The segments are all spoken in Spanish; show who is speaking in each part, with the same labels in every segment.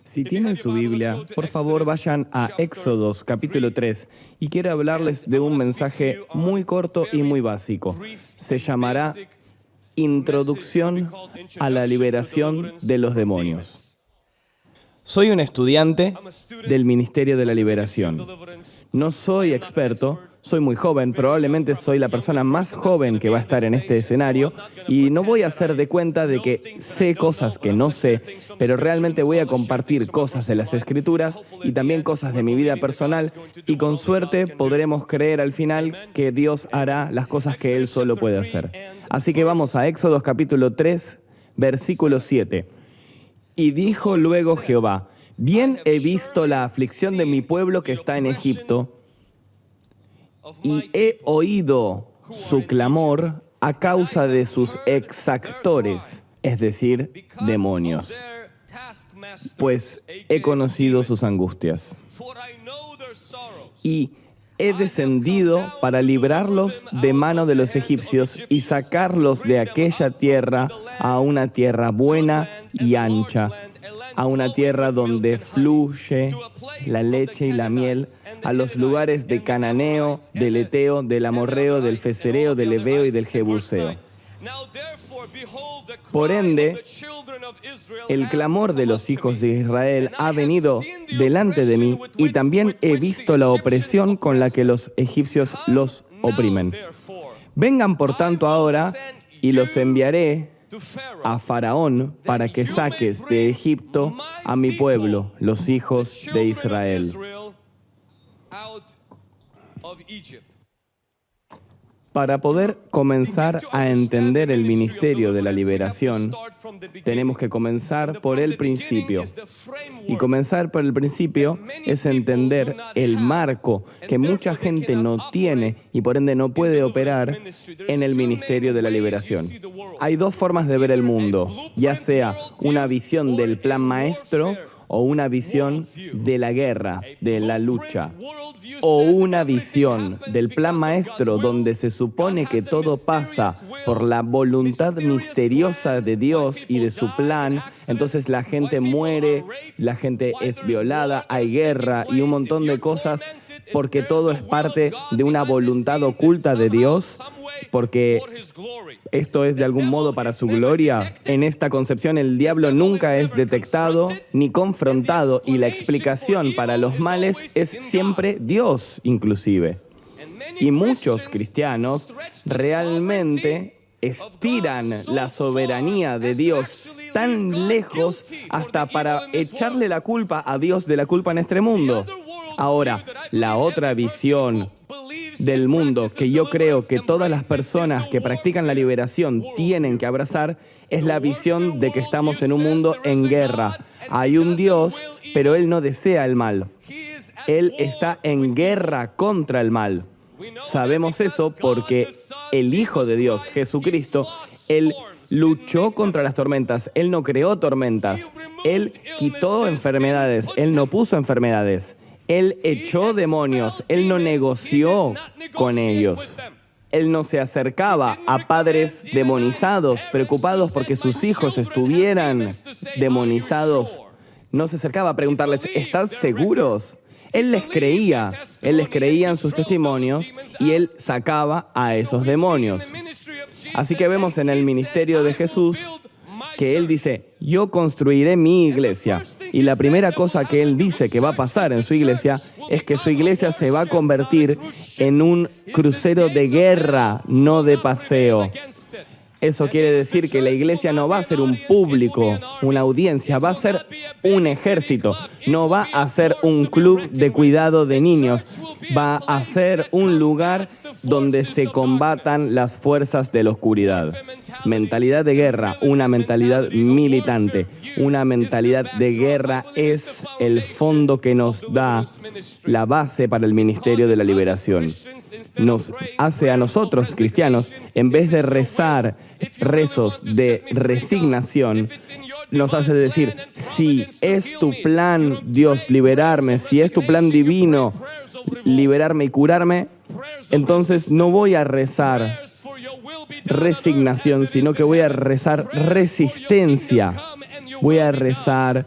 Speaker 1: Si tienen su Biblia, por favor vayan a Éxodos capítulo 3 y quiero hablarles de un mensaje muy corto y muy básico. Se llamará Introducción a la liberación de los demonios. Soy un estudiante del Ministerio de la Liberación. No soy experto, soy muy joven, probablemente soy la persona más joven que va a estar en este escenario y no voy a hacer de cuenta de que sé cosas que no sé, pero realmente voy a compartir cosas de las Escrituras y también cosas de mi vida personal y con suerte podremos creer al final que Dios hará las cosas que Él solo puede hacer. Así que vamos a Éxodos capítulo 3, versículo 7. Y dijo luego Jehová: bien he visto la aflicción de mi pueblo que está en Egipto, y he oído su clamor a causa de sus exactores, es decir, demonios, pues he conocido sus angustias. Y he descendido para librarlos de mano de los egipcios y sacarlos de aquella tierra a una tierra buena y ancha, a una tierra donde fluye la leche y la miel, a los lugares de Cananeo, del Eteo, del Amorreo, del Fesereo, del Heveo y del Jebuseo. Por ende, el clamor de los hijos de Israel ha venido delante de mí y también he visto la opresión con la que los egipcios los oprimen. Vengan por tanto ahora y los enviaré a Faraón para que saques de Egipto a mi pueblo, los hijos de Israel. Para poder comenzar a entender el ministerio de la liberación, tenemos que comenzar por el principio. Y comenzar por el principio es entender el marco que mucha gente no tiene y por ende no puede operar en el ministerio de la liberación. Hay dos formas de ver el mundo, ya sea una visión del plan maestro o una visión de la guerra, de la lucha, o una visión del plan maestro donde se supone que todo pasa por la voluntad misteriosa de Dios y de su plan. Entonces la gente muere, la gente es violada, hay guerra y un montón de cosas porque todo es parte de una voluntad oculta de Dios, porque esto es de algún modo para su gloria. En esta concepción el diablo nunca es detectado ni confrontado y la explicación para los males es siempre Dios inclusive. Y muchos cristianos realmente estiran la soberanía de Dios tan lejos hasta para echarle la culpa a Dios de la culpa en este mundo. Ahora, la otra visión del mundo que yo creo que todas las personas que practican la liberación tienen que abrazar es la visión de que estamos en un mundo en guerra. Hay un Dios, pero Él no desea el mal. Él está en guerra contra el mal. Sabemos eso porque el Hijo de Dios, Jesucristo, Él luchó contra las tormentas. Él no creó tormentas. Él quitó enfermedades. Él no puso enfermedades. Él echó demonios, Él no negoció con ellos. Él no se acercaba a padres demonizados, preocupados porque sus hijos estuvieran demonizados. No se acercaba a preguntarles, ¿están seguros? Él les creía en sus testimonios y Él sacaba a esos demonios. Así que vemos en el ministerio de Jesús que Él dice, yo construiré mi iglesia. Y la primera cosa que Él dice que va a pasar en su iglesia es que su iglesia se va a convertir en un crucero de guerra, no de paseo. Eso quiere decir que la iglesia no va a ser un público, una audiencia, va a ser un ejército. No va a ser un club de cuidado de niños. Va a ser un lugar donde se combatan las fuerzas de la oscuridad. Mentalidad de guerra, una mentalidad militante. Una mentalidad de guerra es el fondo que nos da la base para el ministerio de la liberación. Nos hace a nosotros, cristianos, en vez de rezar rezos de resignación, nos hace decir, si es tu plan, Dios, liberarme, si es tu plan divino, liberarme y curarme, entonces no voy a rezar resignación, sino que voy a rezar resistencia. Voy a rezar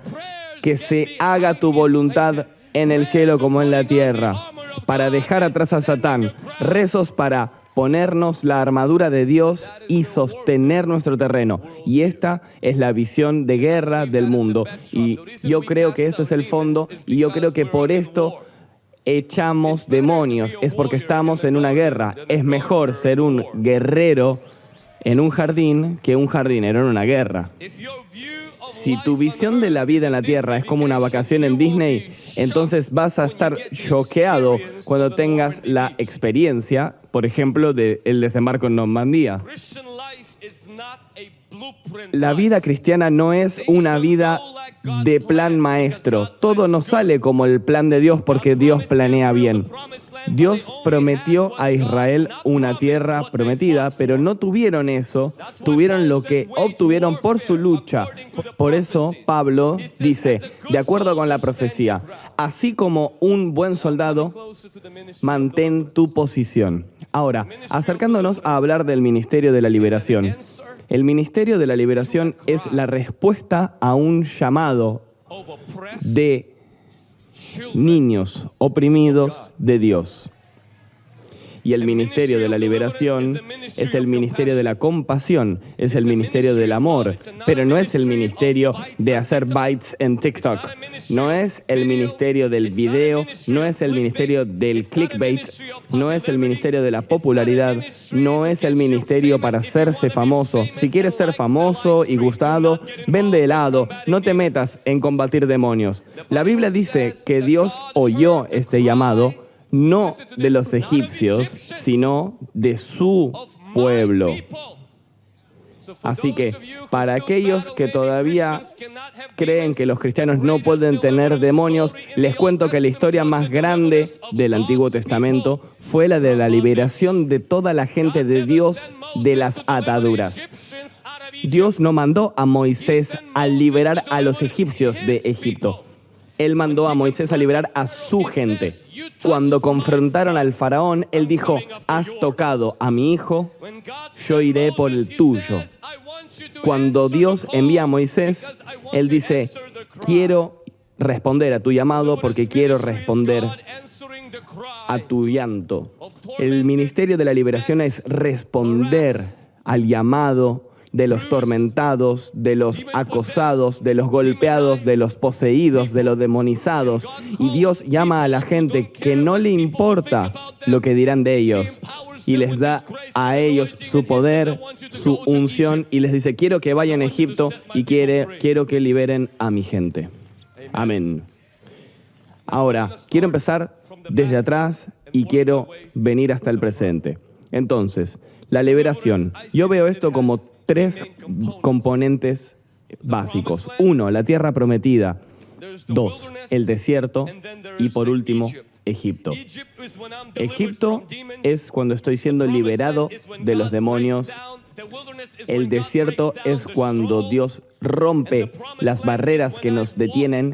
Speaker 1: que se haga tu voluntad en el cielo como en la tierra, para dejar atrás a Satán, rezos para ponernos la armadura de Dios y sostener nuestro terreno. Y esta es la visión de guerra del mundo. Y yo creo que esto es el fondo, y yo creo que por esto echamos demonios, es porque estamos en una guerra. Es mejor ser un guerrero en un jardín que un jardinero en una guerra. Si tu visión de la vida en la tierra es como una vacación en Disney, entonces vas a estar choqueado cuando tengas la experiencia, por ejemplo, del desembarco en Normandía. La vida cristiana no es una vida de plan maestro. Todo no sale como el plan de Dios porque Dios planea bien. Dios prometió a Israel una tierra prometida, pero no tuvieron eso, tuvieron lo que obtuvieron por su lucha. Por eso Pablo dice, de acuerdo con la profecía, así como un buen soldado, mantén tu posición. Ahora, acercándonos a hablar del ministerio de la liberación. El ministerio de la liberación es la respuesta a un llamado de niños oprimidos de Dios. Y el ministerio de la liberación es el ministerio de la compasión, es el ministerio del amor, pero no es el ministerio de hacer bytes en TikTok, no es el ministerio del video, no es el ministerio del clickbait, no es el ministerio de la popularidad, no es el ministerio para hacerse famoso. Si quieres ser famoso y gustado, vende helado, no te metas en combatir demonios. La Biblia dice que Dios oyó este llamado, no de los egipcios, sino de su pueblo. Así que, para aquellos que todavía creen que los cristianos no pueden tener demonios, les cuento que la historia más grande del Antiguo Testamento fue la de la liberación de toda la gente de Dios de las ataduras. Dios no mandó a Moisés a liberar a los egipcios de Egipto. Él mandó a Moisés a liberar a su gente. Cuando confrontaron al faraón, él dijo, has tocado a mi hijo, yo iré por el tuyo. Cuando Dios envía a Moisés, él dice, quiero responder a tu llamado porque quiero responder a tu llanto. El ministerio de la liberación es responder al llamado de los tormentados, de los acosados, de los golpeados, de los poseídos, de los demonizados. Y Dios llama a la gente que no le importa lo que dirán de ellos. Y les da a ellos su poder, su unción, y les dice, quiero que vayan a Egipto y quiero que liberen a mi gente. Amén. Ahora, quiero empezar desde atrás y quiero venir hasta el presente. Entonces, la liberación. Yo veo esto como 3 componentes básicos. 1, la tierra prometida. 2, el desierto. Y por último, Egipto. Egipto es cuando estoy siendo liberado de los demonios. El desierto es cuando Dios rompe las barreras que nos detienen.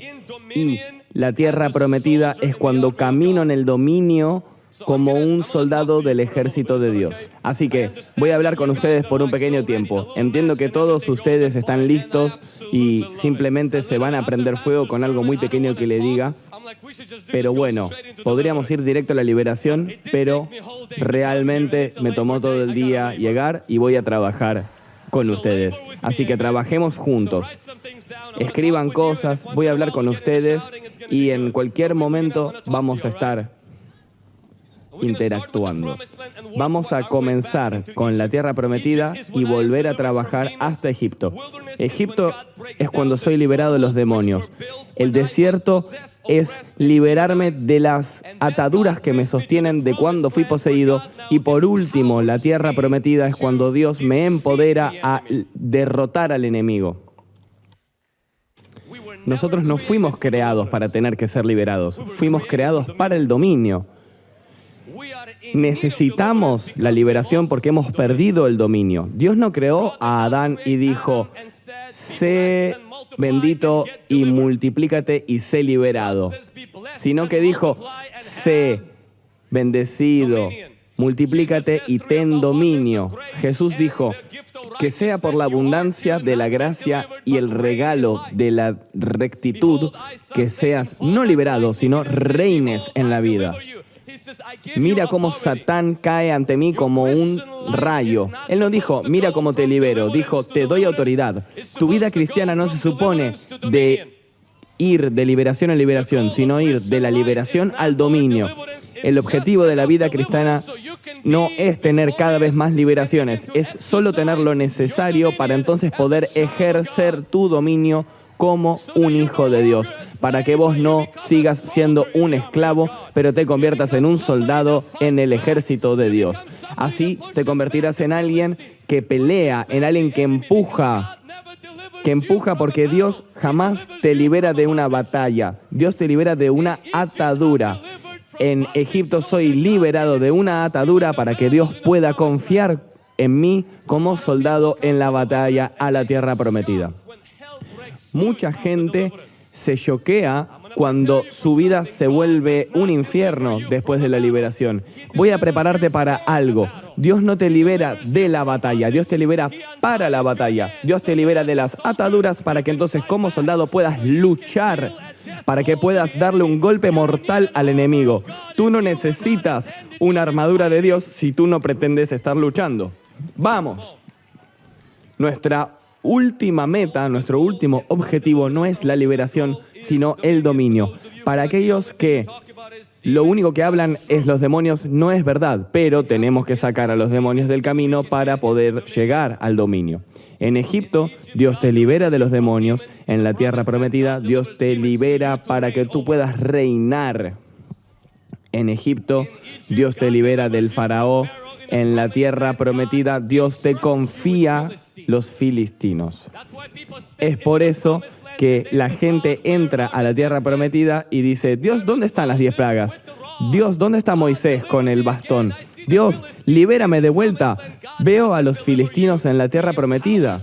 Speaker 1: Y la tierra prometida es cuando camino en el dominio como un soldado del ejército de Dios. Así que voy a hablar con ustedes por un pequeño tiempo. Entiendo que todos ustedes están listos y simplemente se van a prender fuego con algo muy pequeño que le diga. Pero bueno, podríamos ir directo a la liberación, pero realmente me tomó todo el día llegar y voy a trabajar con ustedes. Así que trabajemos juntos. Escriban cosas, voy a hablar con ustedes y en cualquier momento vamos a estar interactuando. Vamos a comenzar con la tierra prometida y volver a trabajar hasta Egipto. Egipto es cuando soy liberado de los demonios. El desierto es liberarme de las ataduras que me sostienen de cuando fui poseído. Y por último, la tierra prometida es cuando Dios me empodera a derrotar al enemigo. Nosotros no fuimos creados para tener que ser liberados. Fuimos creados para el dominio. Necesitamos la liberación porque hemos perdido el dominio. Dios no creó a Adán y dijo, sé bendito y multiplícate y sé liberado. Sino que dijo, sé bendecido, multiplícate y ten dominio. Jesús dijo, que sea por la abundancia de la gracia y el regalo de la rectitud, que seas no liberado, sino reines en la vida. Mira cómo Satán cae ante mí como un rayo. Él no dijo, mira cómo te libero, dijo, te doy autoridad. Tu vida cristiana no se supone de ir de liberación en liberación, sino ir de la liberación al dominio. El objetivo de la vida cristiana no es tener cada vez más liberaciones, es solo tener lo necesario para entonces poder ejercer tu dominio como un hijo de Dios, para que vos no sigas siendo un esclavo, pero te conviertas en un soldado en el ejército de Dios. Así te convertirás en alguien que pelea, en alguien que empuja porque Dios jamás te libera de una batalla, Dios te libera de una atadura. En Egipto soy liberado de una atadura para que Dios pueda confiar en mí como soldado en la batalla a la tierra prometida. Mucha gente se choquea cuando su vida se vuelve un infierno después de la liberación. Voy a prepararte para algo. Dios no te libera de la batalla, Dios te libera para la batalla. Dios te libera de las ataduras para que entonces como soldado puedas luchar, para que puedas darle un golpe mortal al enemigo. Tú no necesitas una armadura de Dios si tú no pretendes estar luchando. ¡Vamos! Nuestra última meta, nuestro último objetivo no es la liberación, sino el dominio. Para aquellos que lo único que hablan es los demonios, no es verdad, pero tenemos que sacar a los demonios del camino para poder llegar al dominio. En Egipto, Dios te libera de los demonios. En la tierra prometida, Dios te libera para que tú puedas reinar. En Egipto, Dios te libera del faraón. En la tierra prometida, Dios te confía los filistinos. Es por eso que la gente entra a la tierra prometida y dice, Dios, ¿dónde están las 10 plagas? Dios, ¿dónde está Moisés con el bastón? Dios, libérame de vuelta. Veo a los filistinos en la tierra prometida.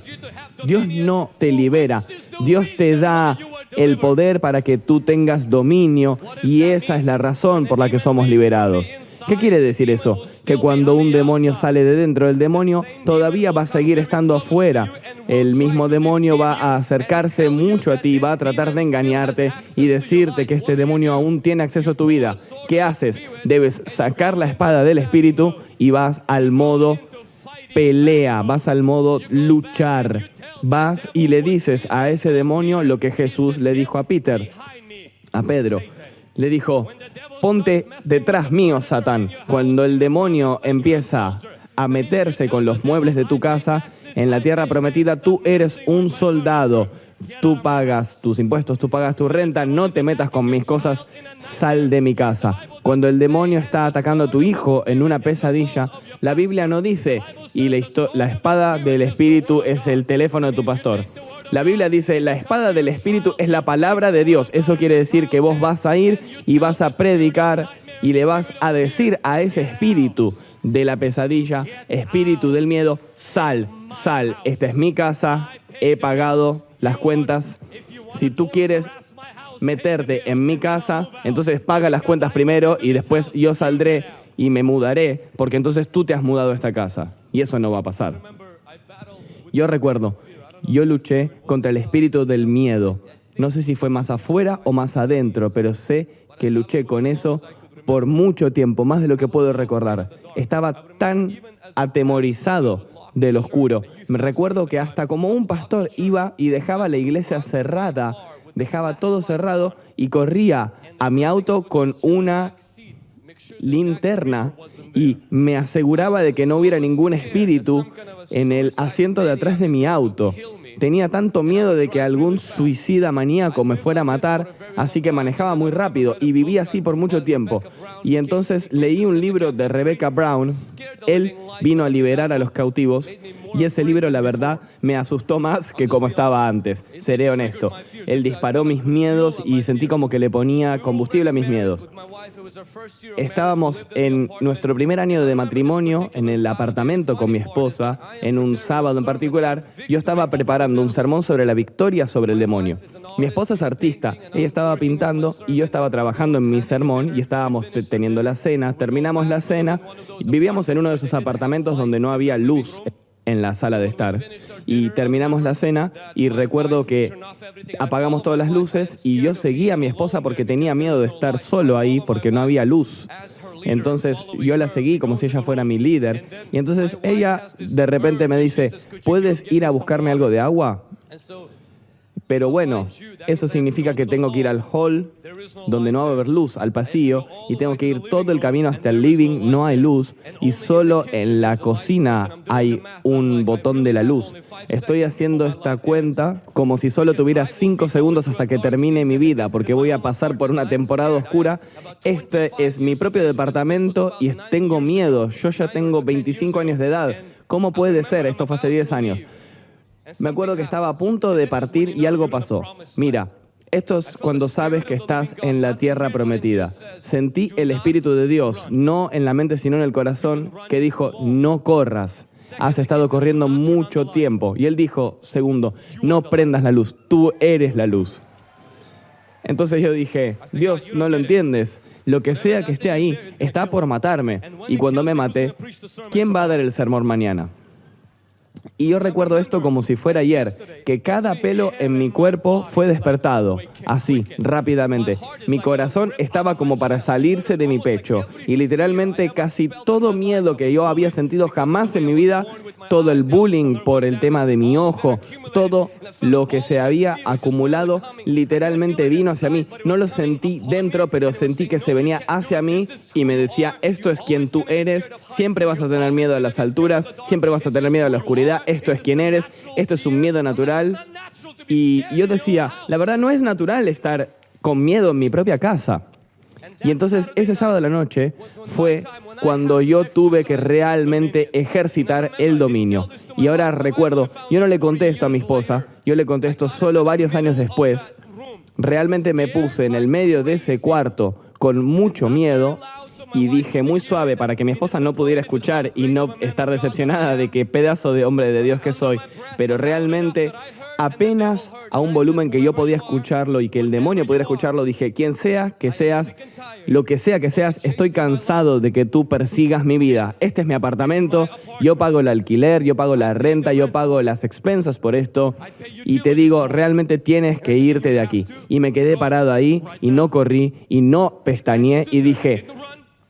Speaker 1: Dios no te libera. Dios te da el poder para que tú tengas dominio y esa es la razón por la que somos liberados. ¿Qué quiere decir eso? Que cuando un demonio sale de dentro del demonio, todavía va a seguir estando afuera. El mismo demonio va a acercarse mucho a ti, va a tratar de engañarte y decirte que este demonio aún tiene acceso a tu vida. ¿Qué haces? Debes sacar la espada del espíritu y vas al modo pelea, vas al modo luchar. Vas y le dices a ese demonio lo que Jesús le dijo a Pedro. Le dijo, ponte detrás mío, Satán. Cuando el demonio empieza a meterse con los muebles de tu casa, en la tierra prometida tú eres un soldado. Tú pagas tus impuestos, tú pagas tu renta, no te metas con mis cosas, sal de mi casa. Cuando el demonio está atacando a tu hijo en una pesadilla, la Biblia no dice, y la espada del Espíritu es el teléfono de tu pastor. La Biblia dice, la espada del Espíritu es la palabra de Dios. Eso quiere decir que vos vas a ir y vas a predicar y le vas a decir a ese espíritu de la pesadilla, espíritu del miedo, sal, esta es mi casa, he pagado las cuentas. Si tú quieres meterte en mi casa, entonces paga las cuentas primero y después yo saldré y me mudaré, porque entonces tú te has mudado a esta casa y eso no va a pasar. Yo recuerdo, yo luché contra el espíritu del miedo. No sé si fue más afuera o más adentro, pero sé que luché con eso por mucho tiempo, más de lo que puedo recordar. Estaba tan atemorizado del oscuro. Me recuerdo que hasta como un pastor iba y dejaba la iglesia cerrada, dejaba todo cerrado y corría a mi auto con una linterna y me aseguraba de que no hubiera ningún espíritu en el asiento de atrás de mi auto. Tenía tanto miedo de que algún suicida maníaco me fuera a matar, así que manejaba muy rápido y viví así por mucho tiempo. Y entonces leí un libro de Rebecca Brown. Él vino a liberar a los cautivos y ese libro, la verdad, me asustó más que como estaba antes. Seré honesto. Él disparó mis miedos y sentí como que le ponía combustible a mis miedos. Estábamos en nuestro primer año de matrimonio, en el apartamento con mi esposa, en un sábado en particular. Yo estaba preparando un sermón sobre la victoria sobre el demonio. Mi esposa es artista, ella estaba pintando y yo estaba trabajando en mi sermón y estábamos teniendo la cena. Terminamos la cena, vivíamos en uno de esos apartamentos donde no había luz en la sala de estar. Y terminamos la cena y recuerdo que apagamos todas las luces y yo seguí a mi esposa porque tenía miedo de estar solo ahí porque no había luz. Entonces yo la seguí como si ella fuera mi líder. Y entonces ella de repente me dice, ¿puedes ir a buscarme algo de agua? Pero bueno, eso significa que tengo que ir al hall, donde no va a haber luz, al pasillo, y tengo que ir todo el camino hasta el living, no hay luz, y solo en la cocina hay un botón de la luz. Estoy haciendo esta cuenta como si solo tuviera 5 segundos hasta que termine mi vida, porque voy a pasar por una temporada oscura. Este es mi propio departamento y tengo miedo. Yo ya tengo 25 años de edad. ¿Cómo puede ser? Esto fue hace 10 años. Me acuerdo que estaba a punto de partir y algo pasó. Mira, esto es cuando sabes que estás en la tierra prometida. Sentí el Espíritu de Dios, no en la mente sino en el corazón, que dijo, no corras. Has estado corriendo mucho tiempo. Y él dijo, segundo, no prendas la luz, tú eres la luz. Entonces yo dije, Dios, no lo entiendes. Lo que sea que esté ahí está por matarme. Y cuando me mate, ¿quién va a dar el sermón mañana? Y yo recuerdo esto como si fuera ayer, que cada pelo en mi cuerpo fue despertado, así, rápidamente. Mi corazón estaba como para salirse de mi pecho y literalmente casi todo miedo que yo había sentido jamás en mi vida, todo el bullying por el tema de mi ojo, todo lo que se había acumulado literalmente vino hacia mí. No lo sentí dentro, pero sentí que se venía hacia mí y me decía, esto es quien tú eres, siempre vas a tener miedo a las alturas, siempre vas a tener miedo a la oscuridad, esto es quien eres, esto es un miedo natural. Y yo decía, la verdad no es natural estar con miedo en mi propia casa. Y entonces ese sábado de la noche fue cuando yo tuve que realmente ejercitar el dominio. Y ahora recuerdo, yo no le conté esto a mi esposa, yo le conté esto solo varios años después. Realmente me puse en el medio de ese cuarto con mucho miedo y dije muy suave para que mi esposa no pudiera escuchar y no estar decepcionada de qué pedazo de hombre de Dios que soy, pero realmente apenas a un volumen que yo podía escucharlo y que el demonio pudiera escucharlo, dije, quien sea que seas, lo que sea que seas, estoy cansado de que tú persigas mi vida. Este es mi apartamento, yo pago el alquiler, yo pago la renta, yo pago las expensas por esto y te digo, realmente tienes que irte de aquí. Y me quedé parado ahí y no corrí y no pestañeé y dije,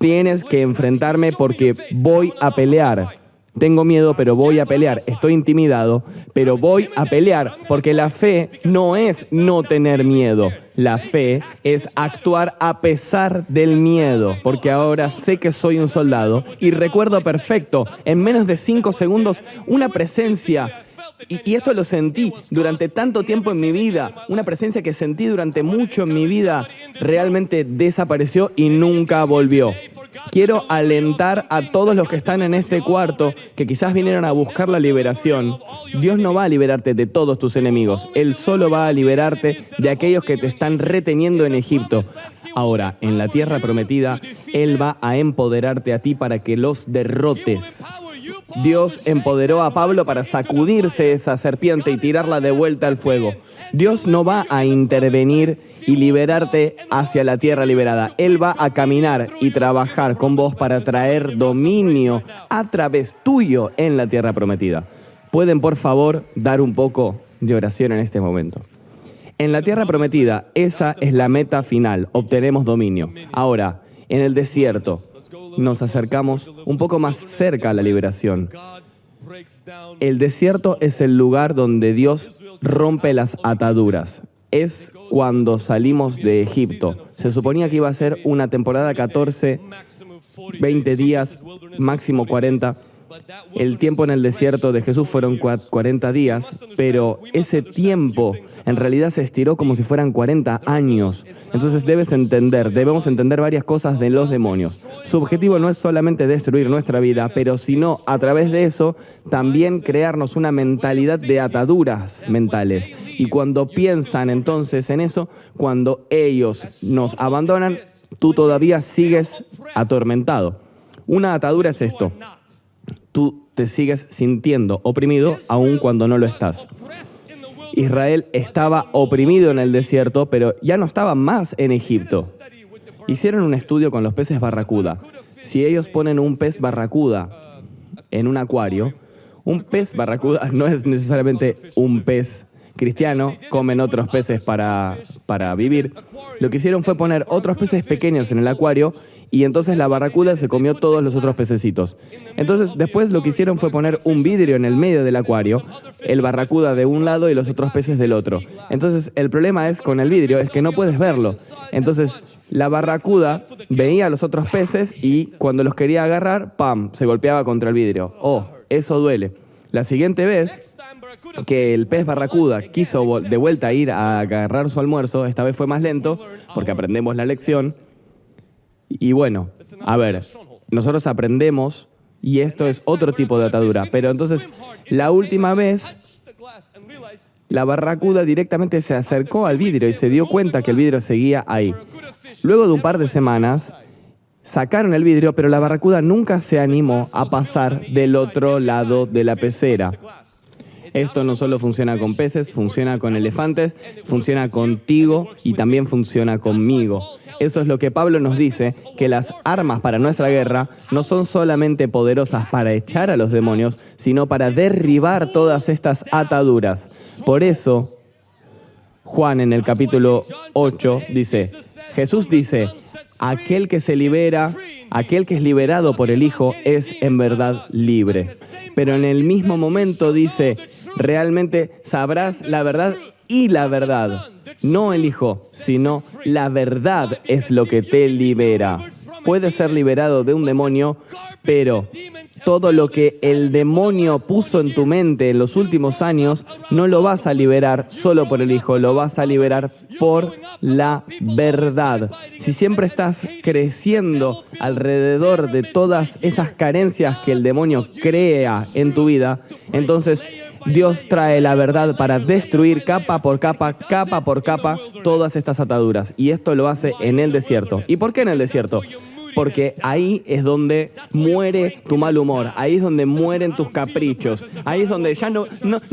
Speaker 1: tienes que enfrentarme porque voy a pelear. Tengo miedo, pero voy a pelear. Estoy intimidado, pero voy a pelear. Porque la fe no es no tener miedo. La fe es actuar a pesar del miedo. Porque ahora sé que soy un soldado y recuerdo perfecto, en menos de 5 segundos, una presencia. Y esto lo sentí durante tanto tiempo en mi vida. Una presencia que sentí durante mucho en mi vida realmente desapareció y nunca volvió. Quiero alentar a todos los que están en este cuarto, que quizás vinieron a buscar la liberación. Dios no va a liberarte de todos tus enemigos. Él solo va a liberarte de aquellos que te están reteniendo en Egipto. Ahora, en la tierra prometida, Él va a empoderarte a ti para que los derrotes. Dios empoderó a Pablo para sacudirse esa serpiente y tirarla de vuelta al fuego. Dios no va a intervenir y liberarte hacia la tierra liberada. Él va a caminar y trabajar con vos para traer dominio a través tuyo en la tierra prometida. ¿Pueden, por favor, dar un poco de oración en este momento? En la tierra prometida, esa es la meta final. Obtenemos dominio. Ahora, en el desierto, nos acercamos un poco más cerca a la liberación. El desierto es el lugar donde Dios rompe las ataduras. Es cuando salimos de Egipto. Se suponía que iba a ser una temporada 14, 20 días, máximo 40. El tiempo en el desierto de Jesús fueron 40 días, pero ese tiempo en realidad se estiró como si fueran 40 años. Entonces debemos entender varias cosas de los demonios. Su objetivo no es solamente destruir nuestra vida, pero sino a través de eso también crearnos una mentalidad de ataduras mentales. Y cuando piensan entonces en eso, cuando ellos nos abandonan, tú todavía sigues atormentado. Una atadura es esto. Tú te sigues sintiendo oprimido aun cuando no lo estás. Israel estaba oprimido en el desierto, pero ya no estaba más en Egipto. Hicieron un estudio con los peces barracuda. Si ellos ponen un pez barracuda en un acuario, un pez barracuda no es necesariamente un pez cristiano, comen otros peces para vivir. Lo que hicieron fue poner otros peces pequeños en el acuario y entonces la barracuda se comió todos los otros pececitos. Entonces después lo que hicieron fue poner un vidrio en el medio del acuario, el barracuda de un lado y los otros peces del otro. Entonces el problema es con el vidrio es que no puedes verlo. Entonces la barracuda veía a los otros peces y cuando los quería agarrar, ¡pam!, se golpeaba contra el vidrio. ¡Oh, eso duele! La siguiente vez que el pez barracuda quiso de vuelta ir a agarrar su almuerzo, esta vez fue más lento, porque aprendemos la lección. Y bueno, a ver, nosotros aprendemos, y esto es otro tipo de atadura, pero entonces, la última vez, la barracuda directamente se acercó al vidrio y se dio cuenta que el vidrio seguía ahí. Luego de un par de semanas, sacaron el vidrio, pero la barracuda nunca se animó a pasar del otro lado de la pecera. Esto no solo funciona con peces, funciona con elefantes, funciona contigo y también funciona conmigo. Eso es lo que Pablo nos dice, que las armas para nuestra guerra no son solamente poderosas para echar a los demonios, sino para derribar todas estas ataduras. Por eso, Juan en el capítulo 8 dice, Jesús dice, aquel que se libera, aquel que es liberado por el Hijo es en verdad libre. Pero en el mismo momento dice, realmente sabrás la verdad y la verdad. No el Hijo, sino la verdad es lo que te libera. Puedes ser liberado de un demonio, pero todo lo que el demonio puso en tu mente en los últimos años, no lo vas a liberar solo por el Hijo, lo vas a liberar por la verdad. Si siempre estás creciendo alrededor de todas esas carencias que el demonio crea en tu vida, entonces Dios trae la verdad para destruir capa por capa todas estas ataduras. Y esto lo hace en el desierto. ¿Y por qué en el desierto? Porque ahí es donde muere tu mal humor, ahí es donde mueren tus caprichos, ahí es donde ya no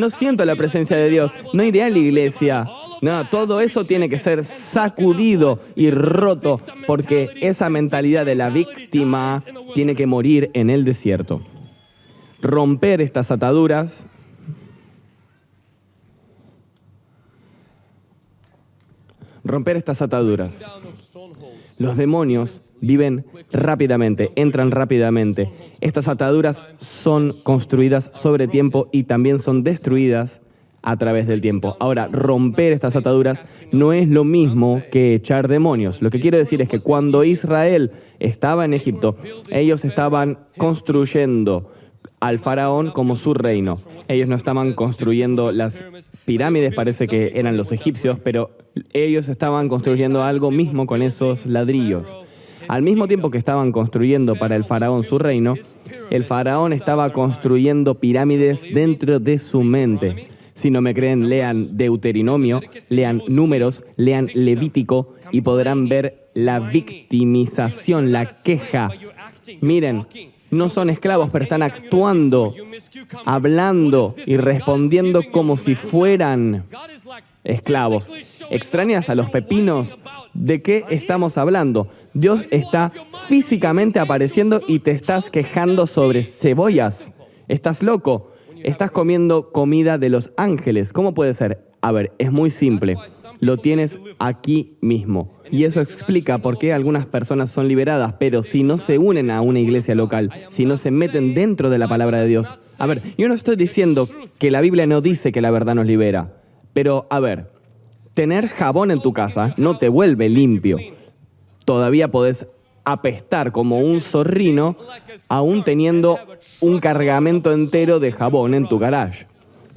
Speaker 1: siento la presencia de Dios, no iré a la iglesia. No, todo eso tiene que ser sacudido y roto, porque esa mentalidad de la víctima tiene que morir en el desierto. Romper estas ataduras Los demonios viven rápidamente, entran rápidamente. Estas ataduras son construidas sobre tiempo y también son destruidas a través del tiempo. Ahora, romper estas ataduras no es lo mismo que echar demonios. Lo que quiero decir es que cuando Israel estaba en Egipto, ellos estaban construyendo al faraón como su reino. Ellos no estaban construyendo las pirámides, parece que eran los egipcios, pero ellos estaban construyendo algo mismo con esos ladrillos. Al mismo tiempo que estaban construyendo para el faraón su reino, el faraón estaba construyendo pirámides dentro de su mente. Si no me creen, lean Deuteronomio, lean Números, lean Levítico y podrán ver la victimización, la queja. Miren, no son esclavos, pero están actuando, hablando y respondiendo como si fueran esclavos. ¿Extrañas a los pepinos? ¿De qué estamos hablando? Dios está físicamente apareciendo y te estás quejando sobre cebollas. ¿Estás loco? Estás comiendo comida de los ángeles. ¿Cómo puede ser? A ver, es muy simple. Lo tienes aquí mismo. Y eso explica por qué algunas personas son liberadas, pero si no se unen a una iglesia local, si no se meten dentro de la palabra de Dios. A ver, yo no estoy diciendo que la Biblia no dice que la verdad nos libera, pero a ver, tener jabón en tu casa no te vuelve limpio. Todavía podés apestar como un zorrino, aún teniendo un cargamento entero de jabón en tu garage.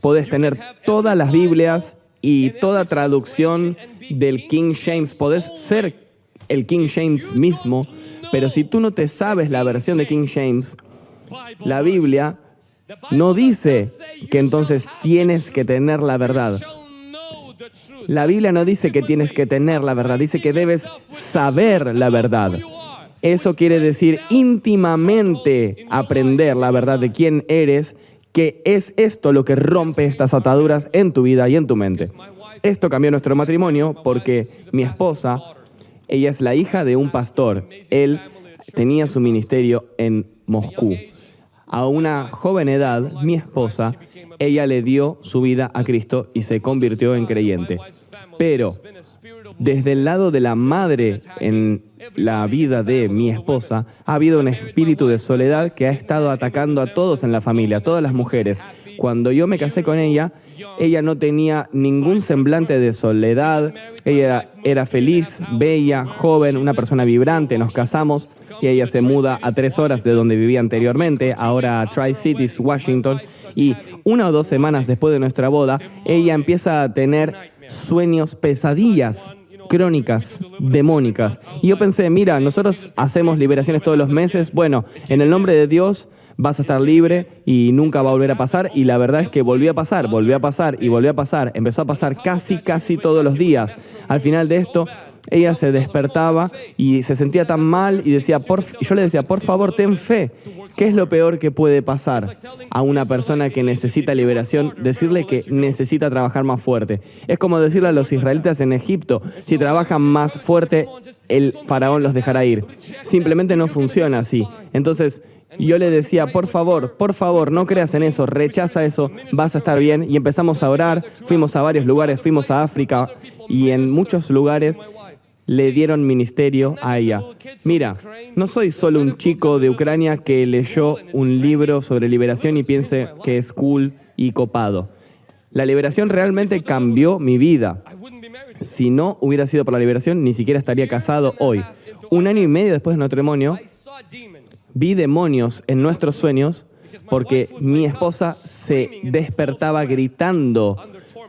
Speaker 1: Podés tener todas las Biblias y toda traducción del King James, podés ser el King James mismo, pero si tú no te sabes la versión de King James, la Biblia no dice que entonces tienes que tener la verdad. La Biblia no dice que tienes que tener la verdad, dice que debes saber la verdad. Eso quiere decir íntimamente aprender la verdad de quién eres, que es esto lo que rompe estas ataduras en tu vida y en tu mente. Esto cambió nuestro matrimonio porque mi esposa, ella es la hija de un pastor. Él tenía su ministerio en Moscú. A una joven edad, mi esposa, ella le dio su vida a Cristo y se convirtió en creyente. Pero desde el lado de la madre en la vida de mi esposa, ha habido un espíritu de soledad que ha estado atacando a todos en la familia, a todas las mujeres. Cuando yo me casé con ella no tenía ningún semblante de soledad. Ella era feliz, bella, joven, una persona vibrante. Nos casamos y ella se muda a 3 horas de donde vivía anteriormente, ahora a Tri-Cities, Washington. Y 1 o 2 semanas después de nuestra boda, ella empieza a tener sueños, pesadillas crónicas, demónicas. Y yo pensé, mira, nosotros hacemos liberaciones todos los meses. Bueno, en el nombre de Dios vas a estar libre y nunca va a volver a pasar. Y la verdad es que volvió a pasar y volvió a pasar. Empezó a pasar casi todos los días. Al final de esto, ella se despertaba y se sentía tan mal y yo le decía, por favor, ten fe. ¿Qué es lo peor que puede pasar a una persona que necesita liberación? Decirle que necesita trabajar más fuerte. Es como decirle a los israelitas en Egipto, si trabajan más fuerte, el faraón los dejará ir. Simplemente no funciona así. Entonces, yo le decía, por favor, no creas en eso, rechaza eso, vas a estar bien. Y empezamos a orar, fuimos a varios lugares, fuimos a África y en muchos lugares le dieron ministerio a ella. Mira, no soy solo un chico de Ucrania que leyó un libro sobre liberación y piense que es cool y copado. La liberación realmente cambió mi vida. Si no hubiera sido por la liberación, ni siquiera estaría casado hoy. 1 año y medio después de nuestro matrimonio, vi demonios en nuestros sueños porque mi esposa se despertaba gritando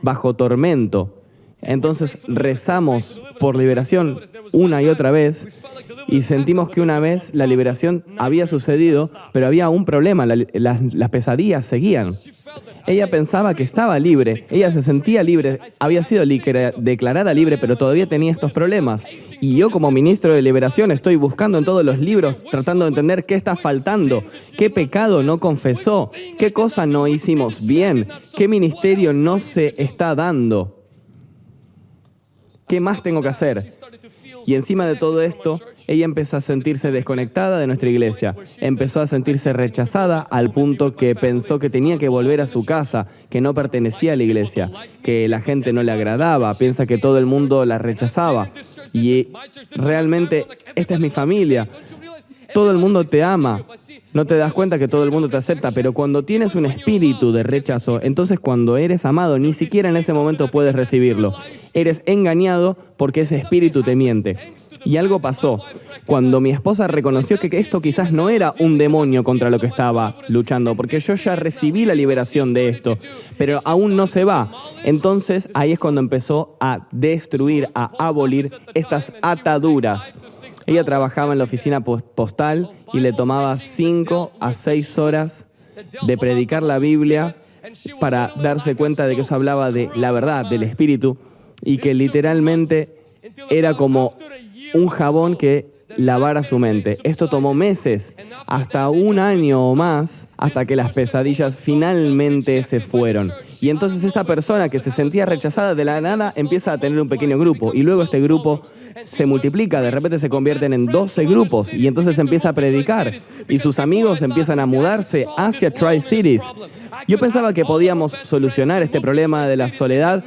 Speaker 1: bajo tormento. Entonces rezamos por liberación una y otra vez y sentimos que una vez la liberación había sucedido, pero había un problema, las pesadillas seguían. Ella pensaba que estaba libre, ella se sentía libre, había sido declarada libre, pero todavía tenía estos problemas. Y yo como ministro de liberación estoy buscando en todos los libros, tratando de entender qué está faltando, qué pecado no confesó, qué cosa no hicimos bien, qué ministerio no se está dando. ¿Qué más tengo que hacer? Y encima de todo esto, ella empezó a sentirse desconectada de nuestra iglesia. Empezó a sentirse rechazada al punto que pensó que tenía que volver a su casa, que no pertenecía a la iglesia, que la gente no le agradaba, piensa que todo el mundo la rechazaba. Y realmente, esta es mi familia. Todo el mundo te ama. No te das cuenta que todo el mundo te acepta, pero cuando tienes un espíritu de rechazo, entonces cuando eres amado, ni siquiera en ese momento puedes recibirlo. Eres engañado porque ese espíritu te miente. Y algo pasó. Cuando mi esposa reconoció que esto quizás no era un demonio contra lo que estaba luchando, porque yo ya recibí la liberación de esto, pero aún no se va. Entonces ahí es cuando empezó a destruir, a abolir estas ataduras. Ella trabajaba en la oficina postal y le tomaba 5 a 6 horas de predicar la Biblia para darse cuenta de que eso hablaba de la verdad, del Espíritu, y que literalmente era como un jabón que lavara su mente. Esto tomó meses, hasta 1 año o más, hasta que las pesadillas finalmente se fueron. Y entonces esta persona que se sentía rechazada de la nada empieza a tener un pequeño grupo y luego este grupo se multiplica, de repente se convierten en 12 grupos y entonces empieza a predicar y sus amigos empiezan a mudarse hacia Tri-Cities. Yo pensaba que podíamos solucionar este problema de la soledad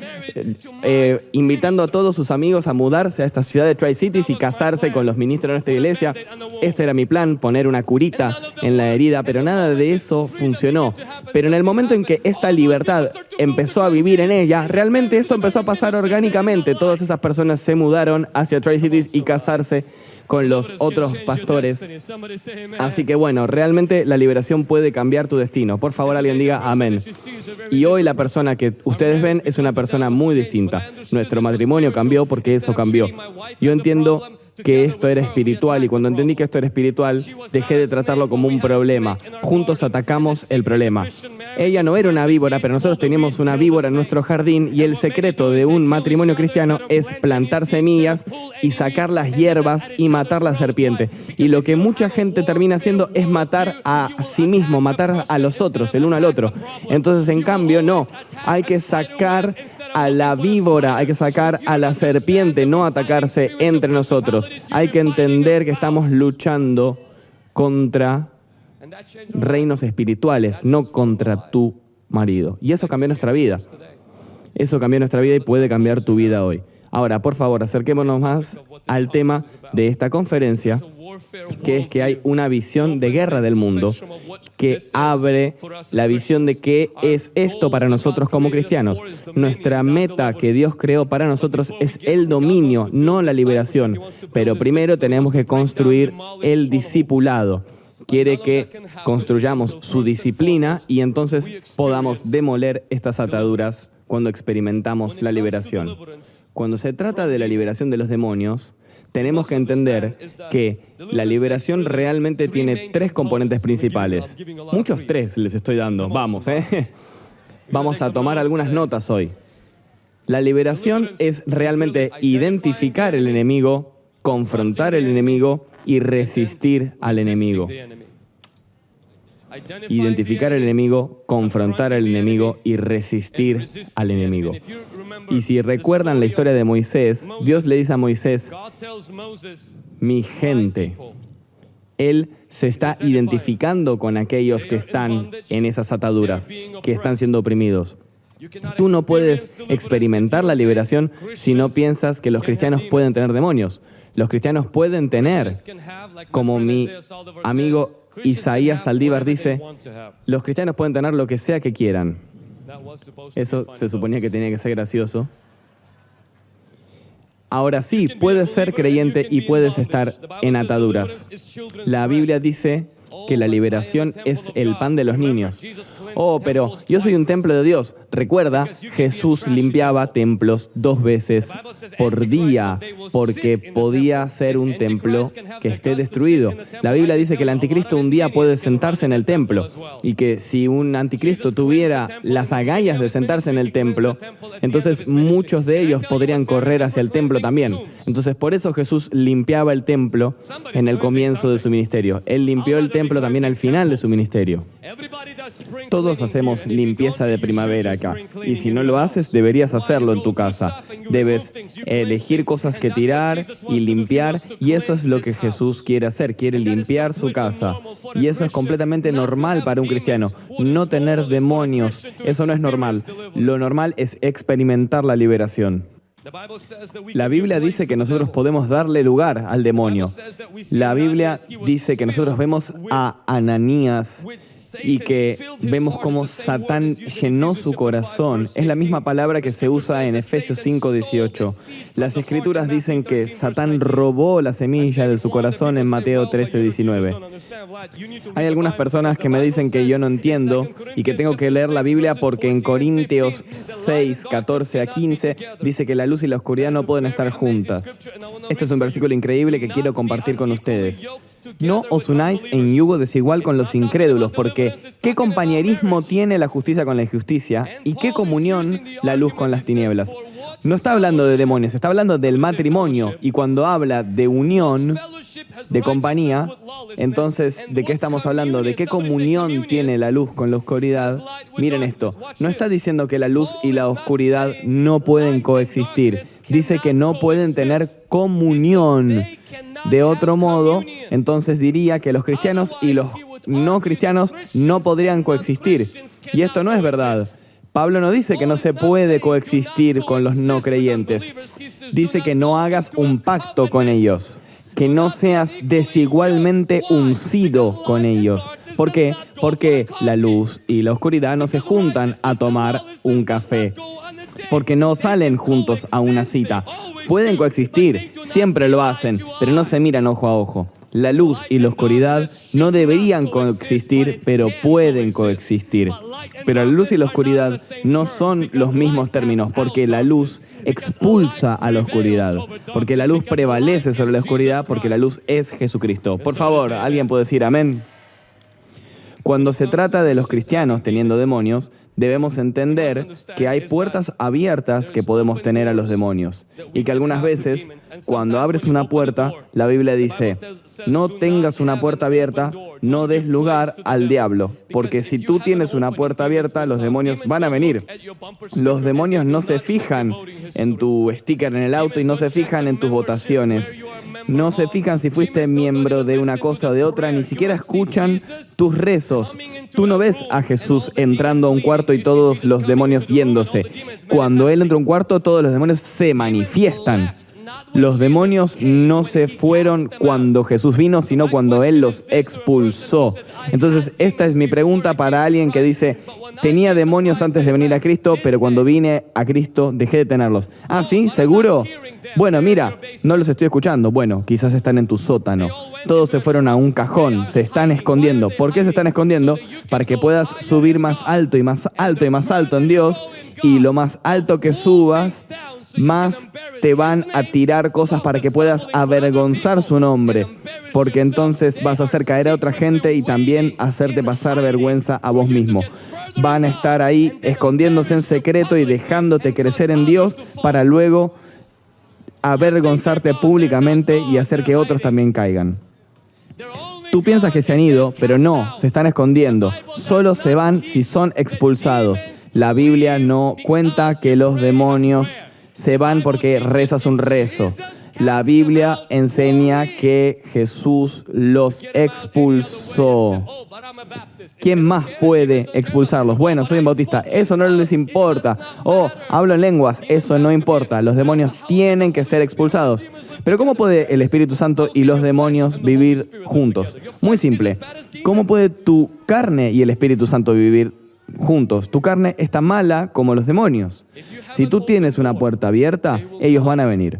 Speaker 1: invitando a todos sus amigos a mudarse a esta ciudad de Tri-Cities y casarse con los ministros de nuestra iglesia. Este era mi plan, poner una curita en la herida, pero nada de eso funcionó. Pero en el momento en que esta libertad empezó a vivir en ella, realmente esto empezó a pasar orgánicamente. Todas esas personas se mudaron hacia Tri-Cities y casarse con los otros pastores. Así que bueno, realmente la liberación puede cambiar tu destino. Por favor, alguien diga amén. Y hoy la persona que ustedes ven es una persona muy distinta. Nuestro matrimonio cambió porque eso cambió. Yo entiendo que esto era espiritual, y cuando entendí que esto era espiritual, dejé de tratarlo como un problema. Juntos atacamos el problema. Ella no era una víbora, pero nosotros teníamos una víbora en nuestro jardín, y el secreto de un matrimonio cristiano es plantar semillas y sacar las hierbas y matar la serpiente. Y lo que mucha gente termina haciendo es matar a sí mismo, matar a los otros, el uno al otro. Entonces, en cambio, no. Hay que sacar a la víbora, hay que sacar a la serpiente, no atacarse entre nosotros. Hay que entender que estamos luchando contra reinos espirituales, no contra tu marido. Y eso cambió nuestra vida. Eso cambió nuestra vida y puede cambiar tu vida hoy. Ahora, por favor, acerquémonos más al tema de esta conferencia, que es que hay una visión de guerra del mundo que abre la visión de qué es esto para nosotros como cristianos. Nuestra meta que Dios creó para nosotros es el dominio, no la liberación. Pero primero tenemos que construir el discipulado. Quiere que construyamos su disciplina y entonces podamos demoler estas ataduras cuando experimentamos la liberación. Cuando se trata de la liberación de los demonios, tenemos que entender que la liberación realmente tiene tres componentes principales. Muchos tres les estoy dando. Vamos a tomar algunas notas hoy. La liberación es realmente identificar el enemigo, confrontar el enemigo y resistir al enemigo. Identificar al enemigo, confrontar al enemigo y resistir al enemigo. Y si recuerdan la historia de Moisés, Dios le dice a Moisés, mi gente. Él se está identificando con aquellos que están en esas ataduras, que están siendo oprimidos. Tú no puedes experimentar la liberación si no piensas que los cristianos pueden tener demonios. Los cristianos pueden tener, como mi amigo Isaías Saldívar dice, los cristianos pueden tener lo que sea que quieran. Eso se suponía que tenía que ser gracioso. Ahora sí, puedes ser creyente y puedes estar en ataduras. La Biblia dice que la liberación es el pan de los niños. Oh, pero yo soy un templo de Dios. Recuerda, Jesús limpiaba templos 2 veces por día porque podía ser un templo que esté destruido. La Biblia dice que el anticristo un día puede sentarse en el templo y que si un anticristo tuviera las agallas de sentarse en el templo, entonces muchos de ellos podrían correr hacia el templo también. Entonces por eso Jesús limpiaba el templo en el comienzo de su ministerio. Él limpió el templo también al final de su ministerio. Todos hacemos limpieza de primavera acá, y si no lo haces, deberías hacerlo en tu casa. Debes elegir cosas que tirar y limpiar, y eso es lo que Jesús quiere hacer, quiere limpiar su casa. Y eso es completamente normal para un cristiano. No tener demonios, eso no es normal. Lo normal es experimentar la liberación. La Biblia dice que nosotros podemos darle lugar al demonio. La Biblia dice que nosotros vemos a Ananías y que vemos cómo Satán llenó su corazón. Es la misma palabra que se usa en Efesios 5:18. Las Escrituras dicen que Satán robó la semilla de su corazón en Mateo 13:19. Hay algunas personas que me dicen que yo no entiendo y que tengo que leer la Biblia porque en Corintios 6:14-15 dice que la luz y la oscuridad no pueden estar juntas. Este es un versículo increíble que quiero compartir con ustedes. No os unáis en yugo desigual con los incrédulos, porque ¿qué compañerismo tiene la justicia con la injusticia? ¿Y qué comunión la luz con las tinieblas? No está hablando de demonios, está hablando del matrimonio. Y cuando habla de unión, de compañía, entonces, ¿de qué estamos hablando? ¿De qué comunión tiene la luz con la oscuridad? Miren esto, no está diciendo que la luz y la oscuridad no pueden coexistir. Dice que no pueden tener comunión. De otro modo, entonces diría que los cristianos y los no cristianos no podrían coexistir. Y esto no es verdad. Pablo no dice que no se puede coexistir con los no creyentes. Dice que no hagas un pacto con ellos, que no seas desigualmente uncido con ellos. ¿Por qué? Porque la luz y la oscuridad no se juntan a tomar un café. Porque no salen juntos a una cita. Pueden coexistir, siempre lo hacen, pero no se miran ojo a ojo. La luz y la oscuridad no deberían coexistir, pero pueden coexistir. Pero la luz y la oscuridad no son los mismos términos, porque la luz expulsa a la oscuridad, porque la luz prevalece sobre la oscuridad, porque la luz es Jesucristo. Por favor, ¿alguien puede decir amén? Cuando se trata de los cristianos teniendo demonios, debemos entender que hay puertas abiertas que podemos tener a los demonios. Y que algunas veces, cuando abres una puerta, la Biblia dice, no tengas una puerta abierta, no des lugar al diablo. Porque si tú tienes una puerta abierta, los demonios van a venir. Los demonios no se fijan en tu sticker en el auto y no se fijan en tus votaciones. No se fijan si fuiste miembro de una cosa o de otra, ni siquiera escuchan tus rezos. Tú no ves a Jesús entrando a un cuarto y todos los demonios yéndose. Cuando Él entra a un cuarto, todos los demonios se manifiestan. Los demonios no se fueron cuando Jesús vino, sino cuando Él los expulsó. Entonces, esta es mi pregunta para alguien que dice, tenía demonios antes de venir a Cristo, pero cuando vine a Cristo dejé de tenerlos. ¿Ah, sí? ¿Seguro? Bueno, mira, no los estoy escuchando. Bueno, quizás están en tu sótano. Todos se fueron a un cajón, se están escondiendo. ¿Por qué se están escondiendo? Para que puedas subir más alto y más alto y más alto en Dios. Y lo más alto que subas, más te van a tirar cosas para que puedas avergonzar su nombre. Porque entonces vas a hacer caer a otra gente y también hacerte pasar vergüenza a vos mismo. Van a estar ahí escondiéndose en secreto y dejándote crecer en Dios para luego avergonzarte públicamente y hacer que otros también caigan. Tú piensas que se han ido, pero no, se están escondiendo. Solo se van si son expulsados. La Biblia no cuenta que los demonios se van porque rezas un rezo. La Biblia enseña que Jesús los expulsó. ¿Quién más puede expulsarlos? Bueno, soy un bautista. Eso no les importa. Hablo en lenguas. Eso no importa. Los demonios tienen que ser expulsados. Pero ¿cómo puede el Espíritu Santo y los demonios vivir juntos? Muy simple. ¿Cómo puede tu carne y el Espíritu Santo vivir juntos? Tu carne está mala como los demonios. Si tú tienes una puerta abierta, ellos van a venir.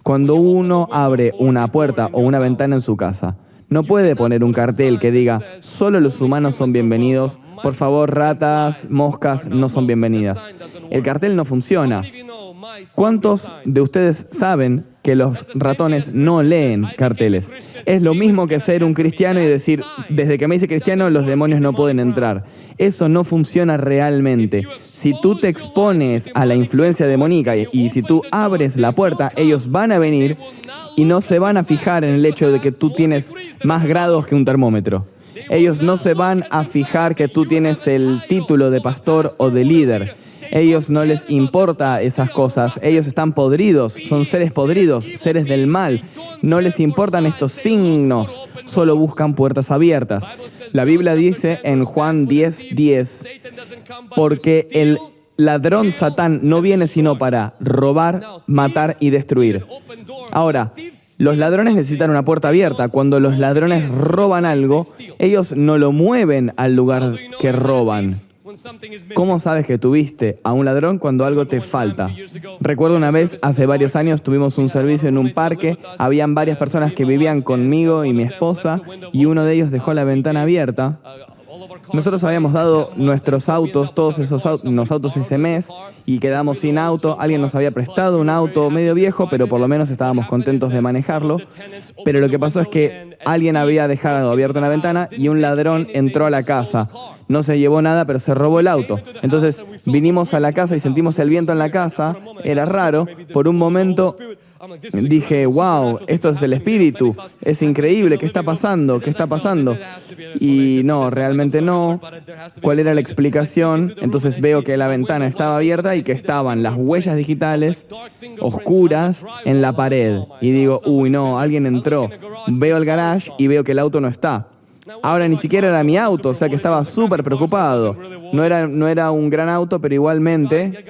Speaker 1: Cuando uno abre una puerta o una ventana en su casa, no puede poner un cartel que diga, solo los humanos son bienvenidos, por favor, ratas, moscas no son bienvenidas. El cartel no funciona. ¿Cuántos de ustedes saben que los ratones no leen carteles? Es lo mismo que ser un cristiano y decir, desde que me hice cristiano, los demonios no pueden entrar. Eso no funciona realmente. Si tú te expones a la influencia demoníaca y si tú abres la puerta, ellos van a venir y no se van a fijar en el hecho de que tú tienes más grados que un termómetro. Ellos no se van a fijar que tú tienes el título de pastor o de líder. Ellos no les importa esas cosas. Ellos están podridos, son seres podridos, seres del mal. No les importan estos signos, solo buscan puertas abiertas. La Biblia dice en Juan 10:10, porque el ladrón Satán no viene sino para robar, matar y destruir. Ahora, los ladrones necesitan una puerta abierta. Cuando los ladrones roban algo, ellos no lo mueven al lugar que roban. ¿Cómo sabes que tuviste a un ladrón cuando algo te falta? Recuerdo una vez, hace varios años, tuvimos un servicio en un parque. Habían varias personas que vivían conmigo y mi esposa, y uno de ellos dejó la ventana abierta. Nosotros habíamos dado nuestros autos, todos esos autos ese mes, y quedamos sin auto. Alguien nos había prestado un auto medio viejo, pero por lo menos estábamos contentos de manejarlo. Pero lo que pasó es que alguien había dejado abierta una ventana y un ladrón entró a la casa. No se llevó nada, pero se robó el auto. Entonces vinimos a la casa y sentimos el viento en la casa. Era raro. Por un momento dije, wow, esto es el espíritu. Es increíble. ¿Qué está pasando? ¿Qué está pasando? Y no, realmente no. ¿Cuál era la explicación? Entonces veo que la ventana estaba abierta y que estaban las huellas digitales oscuras en la pared. Y digo, uy, no, alguien entró. Veo el garage y veo que el auto no está. Ahora ni siquiera era mi auto, o sea que estaba súper preocupado. No era un gran auto, pero igualmente,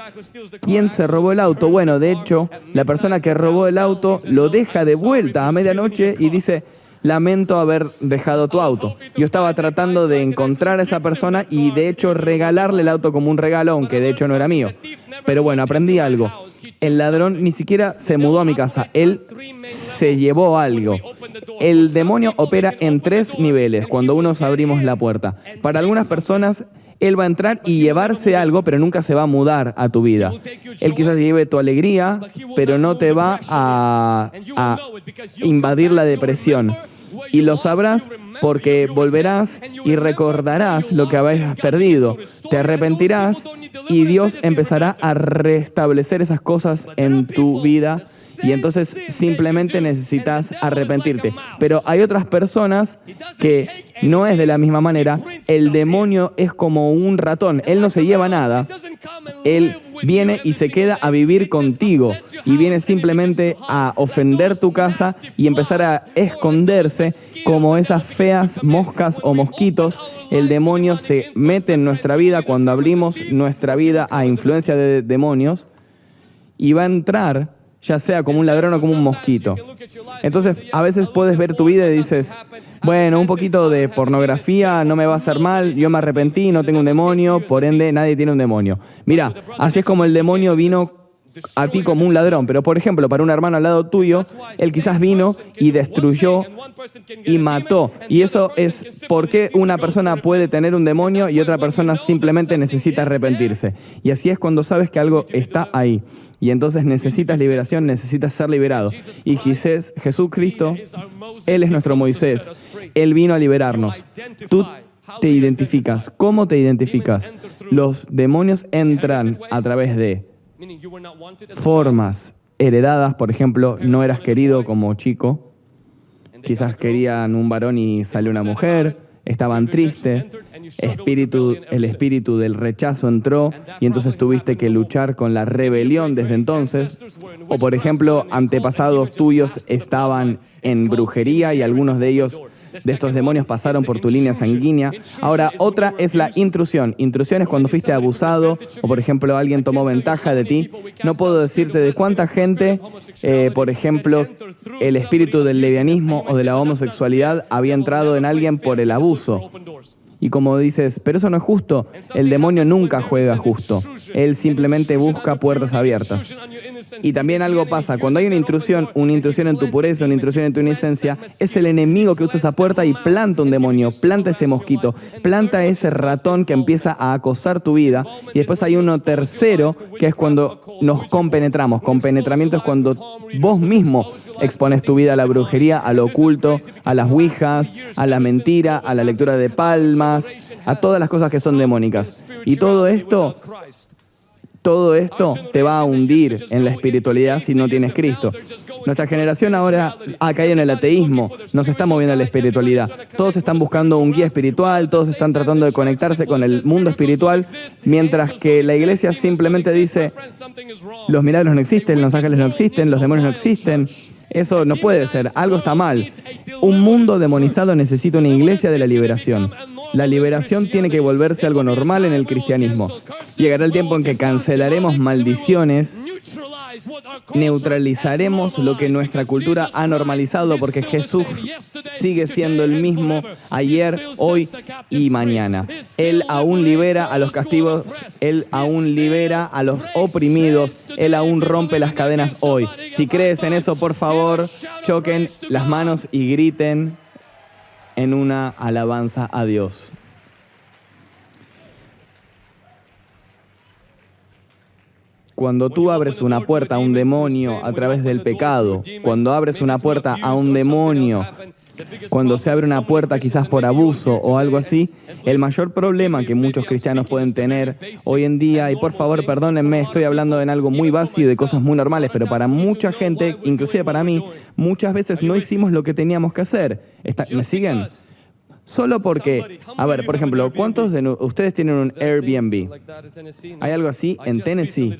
Speaker 1: ¿quién se robó el auto? Bueno, de hecho, la persona que robó el auto lo deja de vuelta a medianoche y dice, lamento haber dejado tu auto. Yo estaba tratando de encontrar a esa persona y de hecho regalarle el auto como un regalo, aunque de hecho no era mío. Pero bueno, aprendí algo. El ladrón ni siquiera se mudó a mi casa, él se llevó algo. el demonio opera en 3 niveles cuando unos abrimos la puerta. Para algunas personas, él va a entrar y llevarse algo, pero nunca se va a mudar a tu vida. Él quizás lleve tu alegría, pero no te va a invadir la depresión. Y lo sabrás porque volverás y recordarás lo que habéis perdido. Te arrepentirás y Dios empezará a restablecer esas cosas en tu vida. Y entonces simplemente necesitas arrepentirte. Pero hay otras personas que no es de la misma manera. El demonio es como un ratón. Él no se lleva nada. Él viene y se queda a vivir contigo. Y viene simplemente a ofender tu casa y empezar a esconderse como esas feas moscas o mosquitos. El demonio se mete en nuestra vida cuando abrimos nuestra vida a influencia de demonios. Y va a entrar ya sea como un ladrón o como un mosquito. Entonces, a veces puedes ver tu vida y dices, bueno, un poquito de pornografía no me va a hacer mal, yo me arrepentí, no tengo un demonio, por ende nadie tiene un demonio. Mira, así es como el demonio vino a ti como un ladrón, pero por ejemplo, para un hermano al lado tuyo, él quizás vino y destruyó y mató. Y eso es porque una persona puede tener un demonio y otra persona simplemente necesita arrepentirse. Y así es cuando sabes que algo está ahí. Y entonces necesitas liberación, necesitas ser liberado. Y Jesucristo, Él es nuestro Moisés. Él vino a liberarnos. Tú te identificas. ¿Cómo te identificas? Los demonios entran a través de formas heredadas. Por ejemplo, no eras querido como chico. Quizás querían un varón y salió una mujer. Estaban tristes. El espíritu del rechazo entró y entonces tuviste que luchar con la rebelión desde entonces. O por ejemplo, antepasados tuyos estaban en brujería y algunos de estos demonios pasaron por tu línea sanguínea. Ahora, otra es la intrusión. Intrusión es cuando fuiste abusado o, por ejemplo, alguien tomó ventaja de ti. No puedo decirte de cuánta gente, por ejemplo, el espíritu del lesbianismo o de la homosexualidad había entrado en alguien por el abuso. Y como dices, pero eso no es justo, el demonio nunca juega justo. Él simplemente busca puertas abiertas. Y también algo pasa, cuando hay una intrusión en tu pureza, una intrusión en tu inocencia, es el enemigo que usa esa puerta y planta un demonio, planta ese mosquito, planta ese ratón que empieza a acosar tu vida. Y después hay uno tercero, que es cuando nos compenetramos. Compenetramiento es cuando vos mismo expones tu vida a la brujería, a lo oculto, a las ouijas, a la mentira, a la lectura de palmas, a todas las cosas que son demónicas. Y todo esto te va a hundir en la espiritualidad si no tienes Cristo. Nuestra generación ahora ha caído en el ateísmo, no se está moviendo a la espiritualidad. Todos están buscando un guía espiritual, todos están tratando de conectarse con el mundo espiritual, mientras que la iglesia simplemente dice, los milagros no existen, los ángeles no existen, los demonios no existen. Eso no puede ser, algo está mal. Un mundo demonizado necesita una iglesia de la liberación. La liberación tiene que volverse algo normal en el cristianismo. Llegará el tiempo en que cancelaremos maldiciones, neutralizaremos lo que nuestra cultura ha normalizado, porque Jesús sigue siendo el mismo ayer, hoy y mañana. Él aún libera a los castigos, Él aún libera a los oprimidos, Él aún rompe las cadenas hoy. Si crees en eso, por favor, choquen las manos y griten en una alabanza a Dios. Cuando tú abres una puerta a un demonio a través del pecado, cuando abres una puerta a un demonio, cuando se abre una puerta quizás por abuso o algo así, el mayor problema que muchos cristianos pueden tener hoy en día, y por favor perdónenme, estoy hablando en algo muy básico, de cosas muy normales, pero para mucha gente, inclusive para mí, muchas veces no hicimos lo que teníamos que hacer. ¿Me siguen? Solo porque, a ver, por ejemplo, ¿cuántos de ustedes tienen un Airbnb? ¿Hay algo así en Tennessee?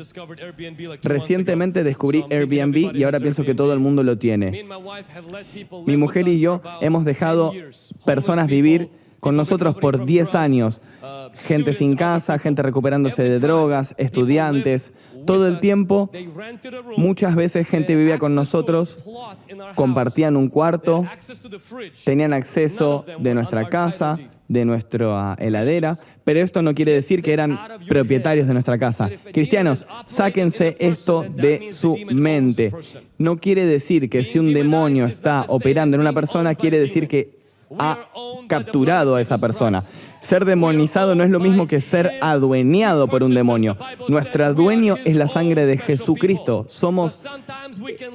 Speaker 1: Recientemente descubrí Airbnb y ahora pienso que todo el mundo lo tiene. Mi mujer y yo hemos dejado personas vivir con nosotros por 10 años. Gente sin casa, gente recuperándose de drogas, estudiantes. Todo el tiempo, muchas veces gente vivía con nosotros, compartían un cuarto, tenían acceso de nuestra casa, de nuestra heladera, pero esto no quiere decir que eran propietarios de nuestra casa. Cristianos, sáquense esto de su mente. No quiere decir que si un demonio está operando en una persona, quiere decir que ha capturado a esa persona. Ser demonizado no es lo mismo que ser adueñado por un demonio. Nuestro dueño es la sangre de Jesucristo. Somos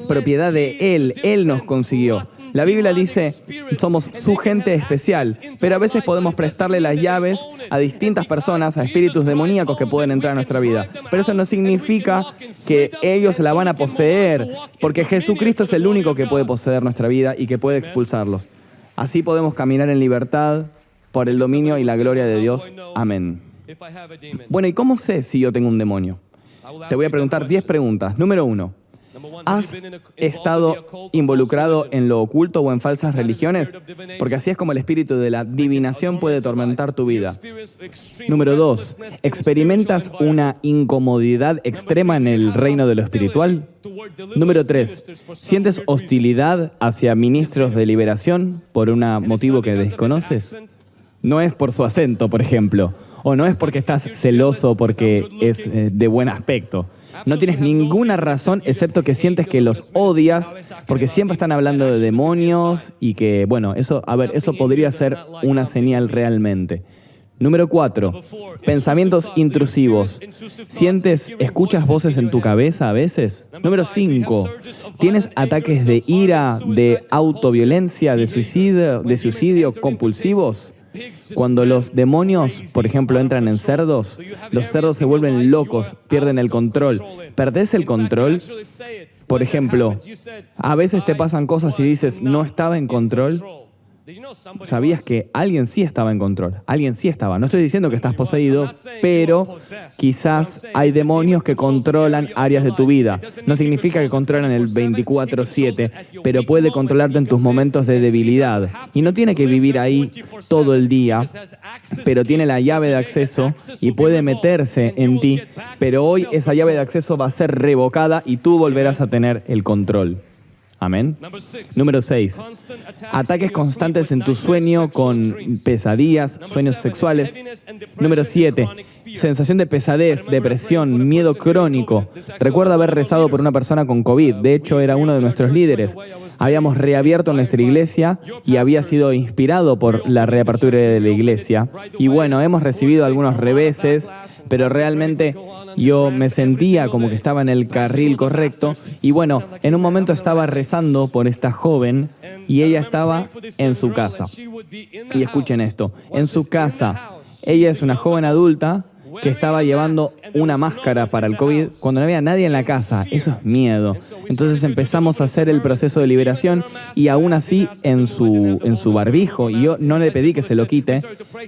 Speaker 1: propiedad de Él. Él nos consiguió. La Biblia dice, somos su gente especial, pero a veces podemos prestarle las llaves a distintas personas, a espíritus demoníacos que pueden entrar a nuestra vida. Pero eso no significa que ellos la van a poseer, porque Jesucristo es el único que puede poseer nuestra vida y que puede expulsarlos. Así podemos caminar en libertad por el dominio y la gloria de Dios. Amén. Bueno, ¿y cómo sé si yo tengo un demonio? Te voy a preguntar 10 preguntas. Número 1. ¿Has estado involucrado en lo oculto o en falsas religiones? Porque así es como el espíritu de la adivinación puede atormentar tu vida. Número 2. ¿Experimentas una incomodidad extrema en el reino de lo espiritual? Número 3. ¿Sientes hostilidad hacia ministros de liberación por un motivo que desconoces? No es por su acento, por ejemplo, o no es porque estás celoso porque es de buen aspecto. No tienes ninguna razón excepto que sientes que los odias porque siempre están hablando de demonios y que, bueno, eso podría ser una señal realmente. Número 4. Pensamientos intrusivos. ¿Escuchas voces en tu cabeza a veces? Número 5. ¿Tienes ataques de ira, de autoviolencia, de suicidio compulsivos? Cuando los demonios, por ejemplo, entran en cerdos, los cerdos se vuelven locos, pierden el control. ¿Perdés el control? Por ejemplo, a veces te pasan cosas y dices, no estaba en control. ¿Sabías que alguien sí estaba en control? Alguien sí estaba. No estoy diciendo que estás poseído, pero quizás hay demonios que controlan áreas de tu vida. No significa que controlan el 24/7, pero puede controlarte en tus momentos de debilidad. Y no tiene que vivir ahí todo el día, pero tiene la llave de acceso y puede meterse en ti. Pero hoy esa llave de acceso va a ser revocada y tú volverás a tener el control. Amén. Número 6. Ataques constantes en tu sueño con pesadillas, sueños sexuales. Número 7. Sensación de pesadez, depresión, miedo crónico. Recuerdo haber rezado por una persona con COVID. De hecho, era uno de nuestros líderes. Habíamos reabierto nuestra iglesia y había sido inspirado por la reapertura de la iglesia. Y bueno, hemos recibido algunos reveses, pero realmente yo me sentía como que estaba en el carril correcto. Y bueno, en un momento estaba rezando por esta joven y ella estaba en su casa. Y escuchen esto, en su casa. Ella es una joven adulta que estaba llevando una máscara para el COVID cuando no había nadie en la casa. Eso es miedo. Entonces empezamos a hacer el proceso de liberación y aún así en su barbijo, y yo no le pedí que se lo quite,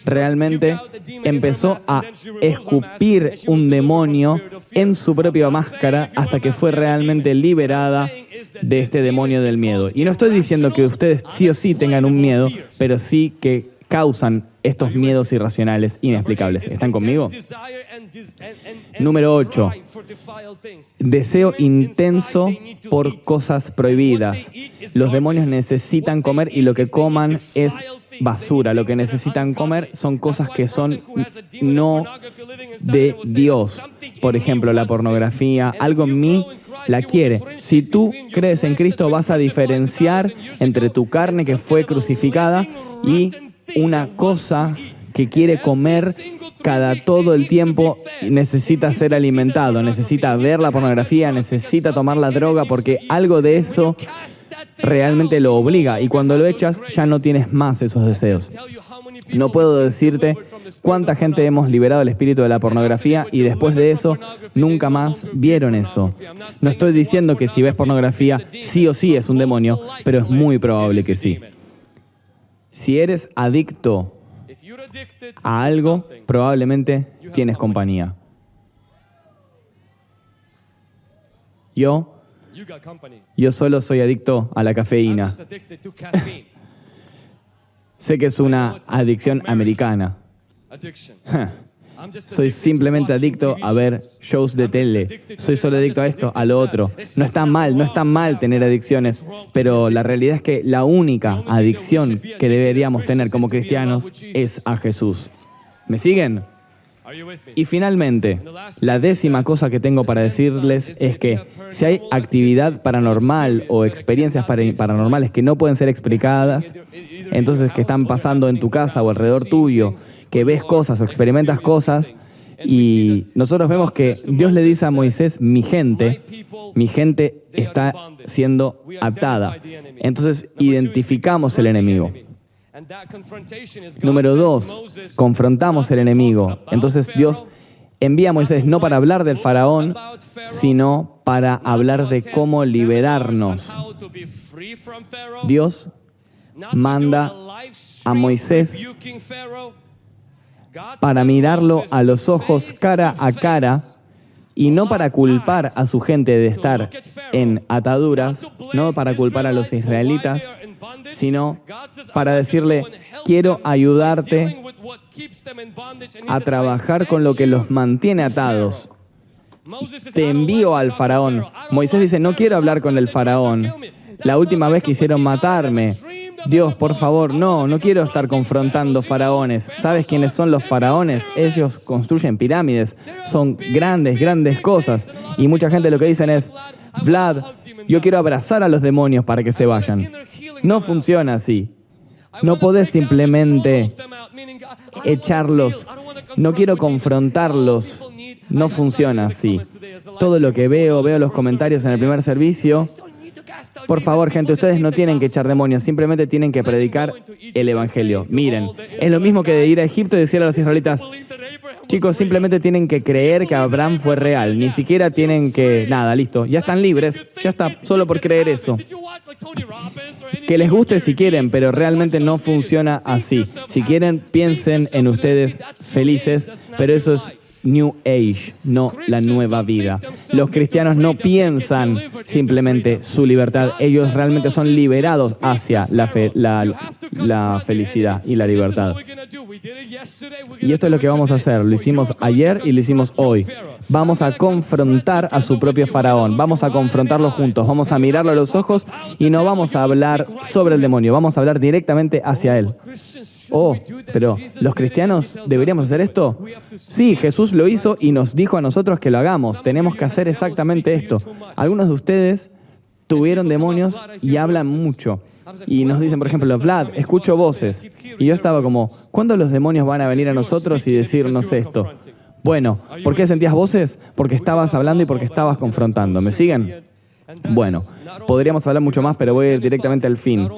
Speaker 1: realmente empezó a escupir un demonio en su propia máscara hasta que fue realmente liberada de este demonio del miedo. Y no estoy diciendo que ustedes sí o sí tengan un miedo, pero sí que causan estos miedos irracionales, inexplicables. ¿Están conmigo? Número 8. Deseo intenso por cosas prohibidas. Los demonios necesitan comer y lo que coman es basura. Lo que necesitan comer son cosas que son no de Dios. Por ejemplo, la pornografía, algo en mí la quiere. Si tú crees en Cristo, vas a diferenciar entre tu carne que fue crucificada y una cosa que quiere comer todo el tiempo, necesita ser alimentado, necesita ver la pornografía, necesita tomar la droga, porque algo de eso realmente lo obliga. Y cuando lo echas, ya no tienes más esos deseos. No puedo decirte cuánta gente hemos liberado el espíritu de la pornografía y después de eso nunca más vieron eso. No estoy diciendo que si ves pornografía sí o sí es un demonio, pero es muy probable que sí. Si eres adicto a algo, probablemente tienes compañía. Yo solo soy adicto a la cafeína. Sé que es una adicción americana. Soy simplemente adicto a ver shows de tele. Soy solo adicto a esto, a lo otro. No está mal tener adicciones, pero la realidad es que la única adicción que deberíamos tener como cristianos es a Jesús. ¿Me siguen? Y finalmente, la 10ª cosa que tengo para decirles es que si hay actividad paranormal o experiencias paranormales que no pueden ser explicadas, entonces que están pasando en tu casa o alrededor tuyo, que ves cosas o experimentas cosas, y nosotros vemos que Dios le dice a Moisés, mi gente está siendo atada. Entonces identificamos el enemigo. Número 2, confrontamos el enemigo. Entonces Dios envía a Moisés no para hablar del faraón, sino para hablar de cómo liberarnos. Dios manda a Moisés para mirarlo a los ojos cara a cara y no para culpar a su gente de estar en ataduras, no para culpar a los israelitas, sino para decirle, quiero ayudarte a trabajar con lo que los mantiene atados. Te envío al faraón. Moisés dice, no quiero hablar con el faraón. La última vez quisieron matarme. Dios, por favor, no quiero estar confrontando faraones. ¿Sabes quiénes son los faraones? Ellos construyen pirámides. Son grandes cosas. Y mucha gente lo que dicen es, Vlad, yo quiero abrazar a los demonios para que se vayan. No funciona así. No podés simplemente echarlos. No quiero confrontarlos. No funciona así. Todo lo que veo los comentarios en el primer servicio. Por favor, gente, ustedes no tienen que echar demonios, simplemente tienen que predicar el evangelio. Miren, es lo mismo que de ir a Egipto y decirle a los israelitas, chicos, simplemente tienen que creer que Abraham fue real, ni siquiera tienen que... Nada, listo, ya están libres, ya está, solo por creer eso. Que les guste si quieren, pero realmente no funciona así. Si quieren, piensen en ustedes felices, pero eso es New Age, no la nueva vida. Los cristianos no piensan simplemente su libertad, ellos realmente son liberados hacia la felicidad y la libertad. Y esto es lo que vamos a hacer, lo hicimos ayer y lo hicimos hoy. Vamos a confrontar a su propio faraón, vamos a confrontarlo juntos, vamos a mirarlo a los ojos y no vamos a hablar sobre el demonio, vamos a hablar directamente hacia él. Oh, pero ¿los cristianos deberíamos hacer esto? Sí, Jesús lo hizo y nos dijo a nosotros que lo hagamos. Tenemos que hacer exactamente esto. Algunos de ustedes tuvieron demonios y hablan mucho. Y nos dicen, por ejemplo, Vlad, escucho voces. Y yo estaba como, ¿cuándo los demonios van a venir a nosotros y decirnos esto? Bueno, ¿por qué sentías voces? Porque estabas hablando y porque estabas confrontando. ¿Me siguen? Bueno, podríamos hablar mucho más, pero voy a ir directamente al fin.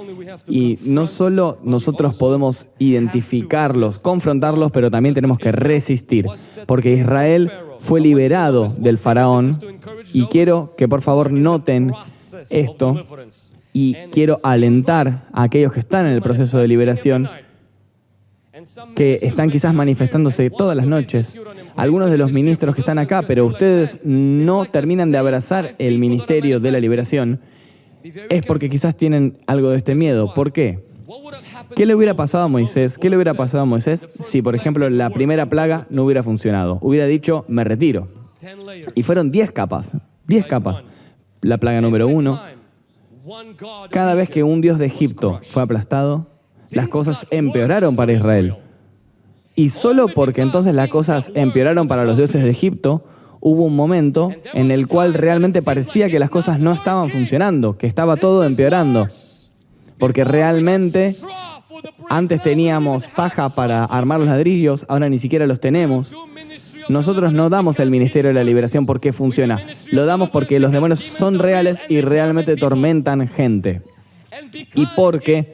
Speaker 1: Y no solo nosotros podemos identificarlos, confrontarlos, pero también tenemos que resistir, porque Israel fue liberado del faraón, y quiero que por favor noten esto, y quiero alentar a aquellos que están en el proceso de liberación, que están quizás manifestándose todas las noches. Algunos de los ministros que están acá, pero ustedes no terminan de abrazar el ministerio de la liberación, es porque quizás tienen algo de este miedo. ¿Por qué? ¿Qué le hubiera pasado a Moisés? ¿Qué le hubiera pasado a Moisés si, por ejemplo, la primera plaga no hubiera funcionado? Hubiera dicho, me retiro. Y fueron 10 capas. 10 capas. La plaga número 1. Cada vez que un dios de Egipto fue aplastado, las cosas empeoraron para Israel. Y solo porque entonces las cosas empeoraron para los dioses de Egipto, hubo un momento en el cual realmente parecía que las cosas no estaban funcionando, que estaba todo empeorando. Porque realmente antes teníamos paja para armar los ladrillos, ahora ni siquiera los tenemos. Nosotros no damos el ministerio de la liberación porque funciona. Lo damos porque los demonios son reales y realmente tormentan gente. Y porque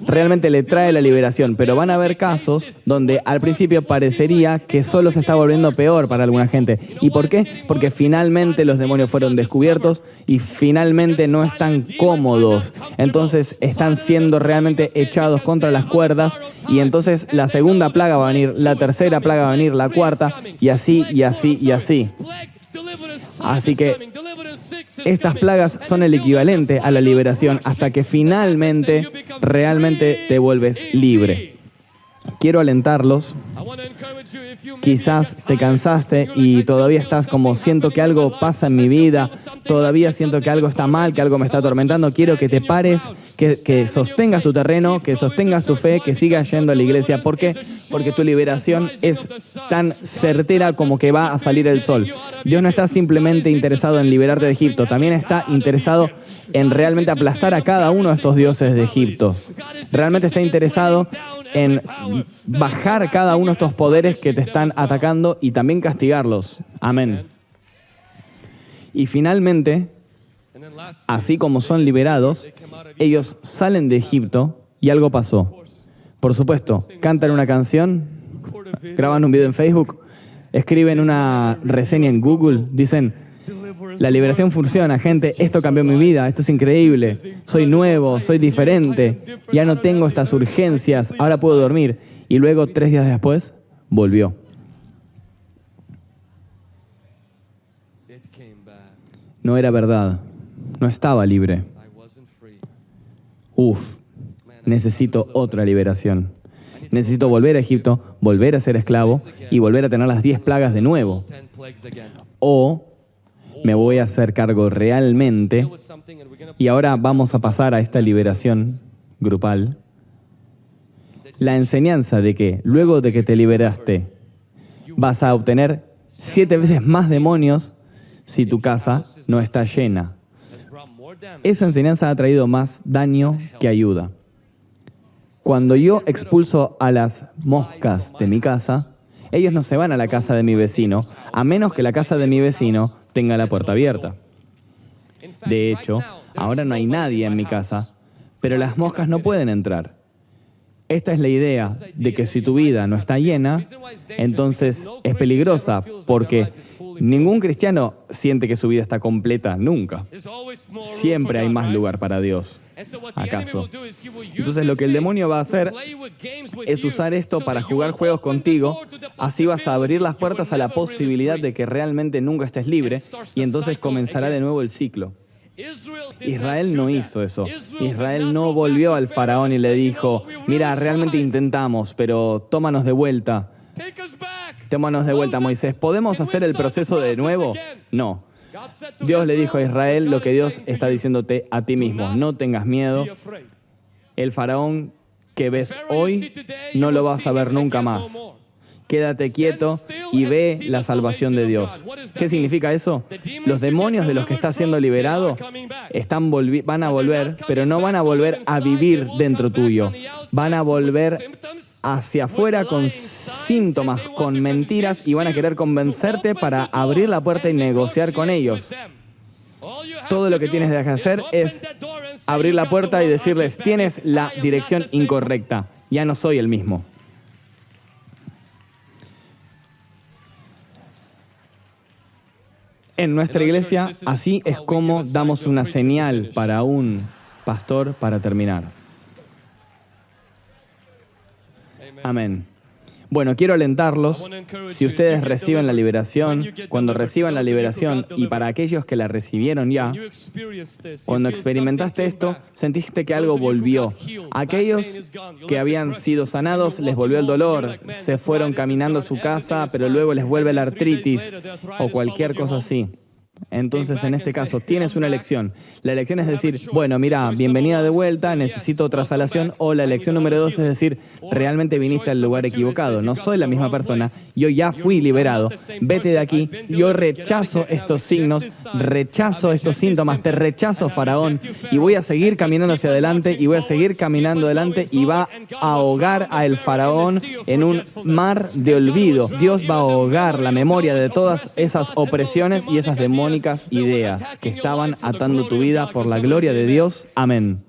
Speaker 1: realmente le trae la liberación, pero van a haber casos donde al principio parecería que solo se está volviendo peor para alguna gente. ¿Y por qué? Porque finalmente los demonios fueron descubiertos y finalmente no están cómodos. Entonces están siendo realmente echados contra las cuerdas y entonces la segunda plaga va a venir, la tercera plaga va a venir, la cuarta y así y así y así. Así que estas plagas son el equivalente a la liberación hasta que finalmente, realmente te vuelves libre. quiero alentarlos. Quizás te cansaste y todavía estás como, siento que algo pasa en mi vida, todavía siento que algo está mal, que algo me está atormentando. Quiero que te pares, que sostengas tu terreno, que sostengas tu fe, que sigas yendo a la iglesia. ¿Por qué? Porque tu liberación es tan certera como que va a salir el sol. Dios no está simplemente interesado en liberarte de Egipto, también está interesado en realmente aplastar a cada uno de estos dioses de Egipto. Realmente está interesado en bajar cada uno de estos poderes que te están atacando y también castigarlos. Amén. Y finalmente, así como son liberados, ellos salen de Egipto y algo pasó. Por supuesto, cantan una canción, graban un video en Facebook, escriben una reseña en Google, dicen: la liberación funciona, gente, esto cambió mi vida, esto es increíble, soy nuevo, soy diferente, ya no tengo estas urgencias, ahora puedo dormir. Y luego, 3 días después, volvió. No era verdad, no estaba libre. Necesito otra liberación. Necesito volver a Egipto, volver a ser esclavo y volver a tener las 10 plagas de nuevo. O me voy a hacer cargo realmente, y ahora vamos a pasar a esta liberación grupal. La enseñanza de que luego de que te liberaste, vas a obtener 7 veces más demonios si tu casa no está llena. Esa enseñanza ha traído más daño que ayuda. Cuando yo expulso a las moscas de mi casa, ellos no se van a la casa de mi vecino, a menos que la casa de mi vecino tenga la puerta abierta. De hecho, ahora no hay nadie en mi casa, pero las moscas no pueden entrar. Esta es la idea de que si tu vida no está llena, entonces es peligrosa, porque ningún cristiano siente que su vida está completa, nunca. Siempre hay más lugar para Dios. ¿Acaso? Entonces lo que el demonio va a hacer es usar esto para jugar juegos contigo, así vas a abrir las puertas a la posibilidad de que realmente nunca estés libre, y entonces comenzará de nuevo el ciclo. Israel no hizo eso. Israel no volvió al faraón y le dijo: mira, realmente intentamos, pero tómanos de vuelta. Tómanos de vuelta, Moisés. ¿Podemos hacer el proceso de nuevo? No. Dios le dijo a Israel lo que Dios está diciéndote a ti mismo: no tengas miedo. El faraón que ves hoy no lo vas a ver nunca más. Quédate quieto y ve la salvación de Dios. ¿Qué significa eso? Los demonios de los que estás siendo liberado van a volver, pero no van a volver a vivir dentro tuyo. Van a volver hacia afuera con síntomas, con mentiras, y van a querer convencerte para abrir la puerta y negociar con ellos. Todo lo que tienes que hacer es abrir la puerta y decirles: tienes la dirección incorrecta, ya no soy el mismo. En nuestra iglesia, así es como damos una señal para un pastor para terminar. Amén. Bueno, quiero alentarlos. Si ustedes reciben la liberación, cuando reciban la liberación, y para aquellos que la recibieron ya, cuando experimentaste esto, sentiste que algo volvió. Aquellos que habían sido sanados, les volvió el dolor, se fueron caminando a su casa, pero luego les vuelve la artritis o cualquier cosa así. Entonces, en este caso, tienes una elección. La elección es decir: bueno, mira, bienvenida de vuelta, necesito otra salación. O la elección número 2 es decir: realmente viniste al lugar equivocado, no soy la misma persona, yo ya fui liberado, vete de aquí, yo rechazo estos signos, rechazo estos síntomas, te rechazo, faraón, y voy a seguir caminando hacia adelante, y voy a seguir caminando adelante, y va a ahogar al faraón en un mar de olvido. Dios va a ahogar la memoria de todas esas opresiones y esas demónicas ideas que estaban atando tu vida por la gloria de Dios. Amén.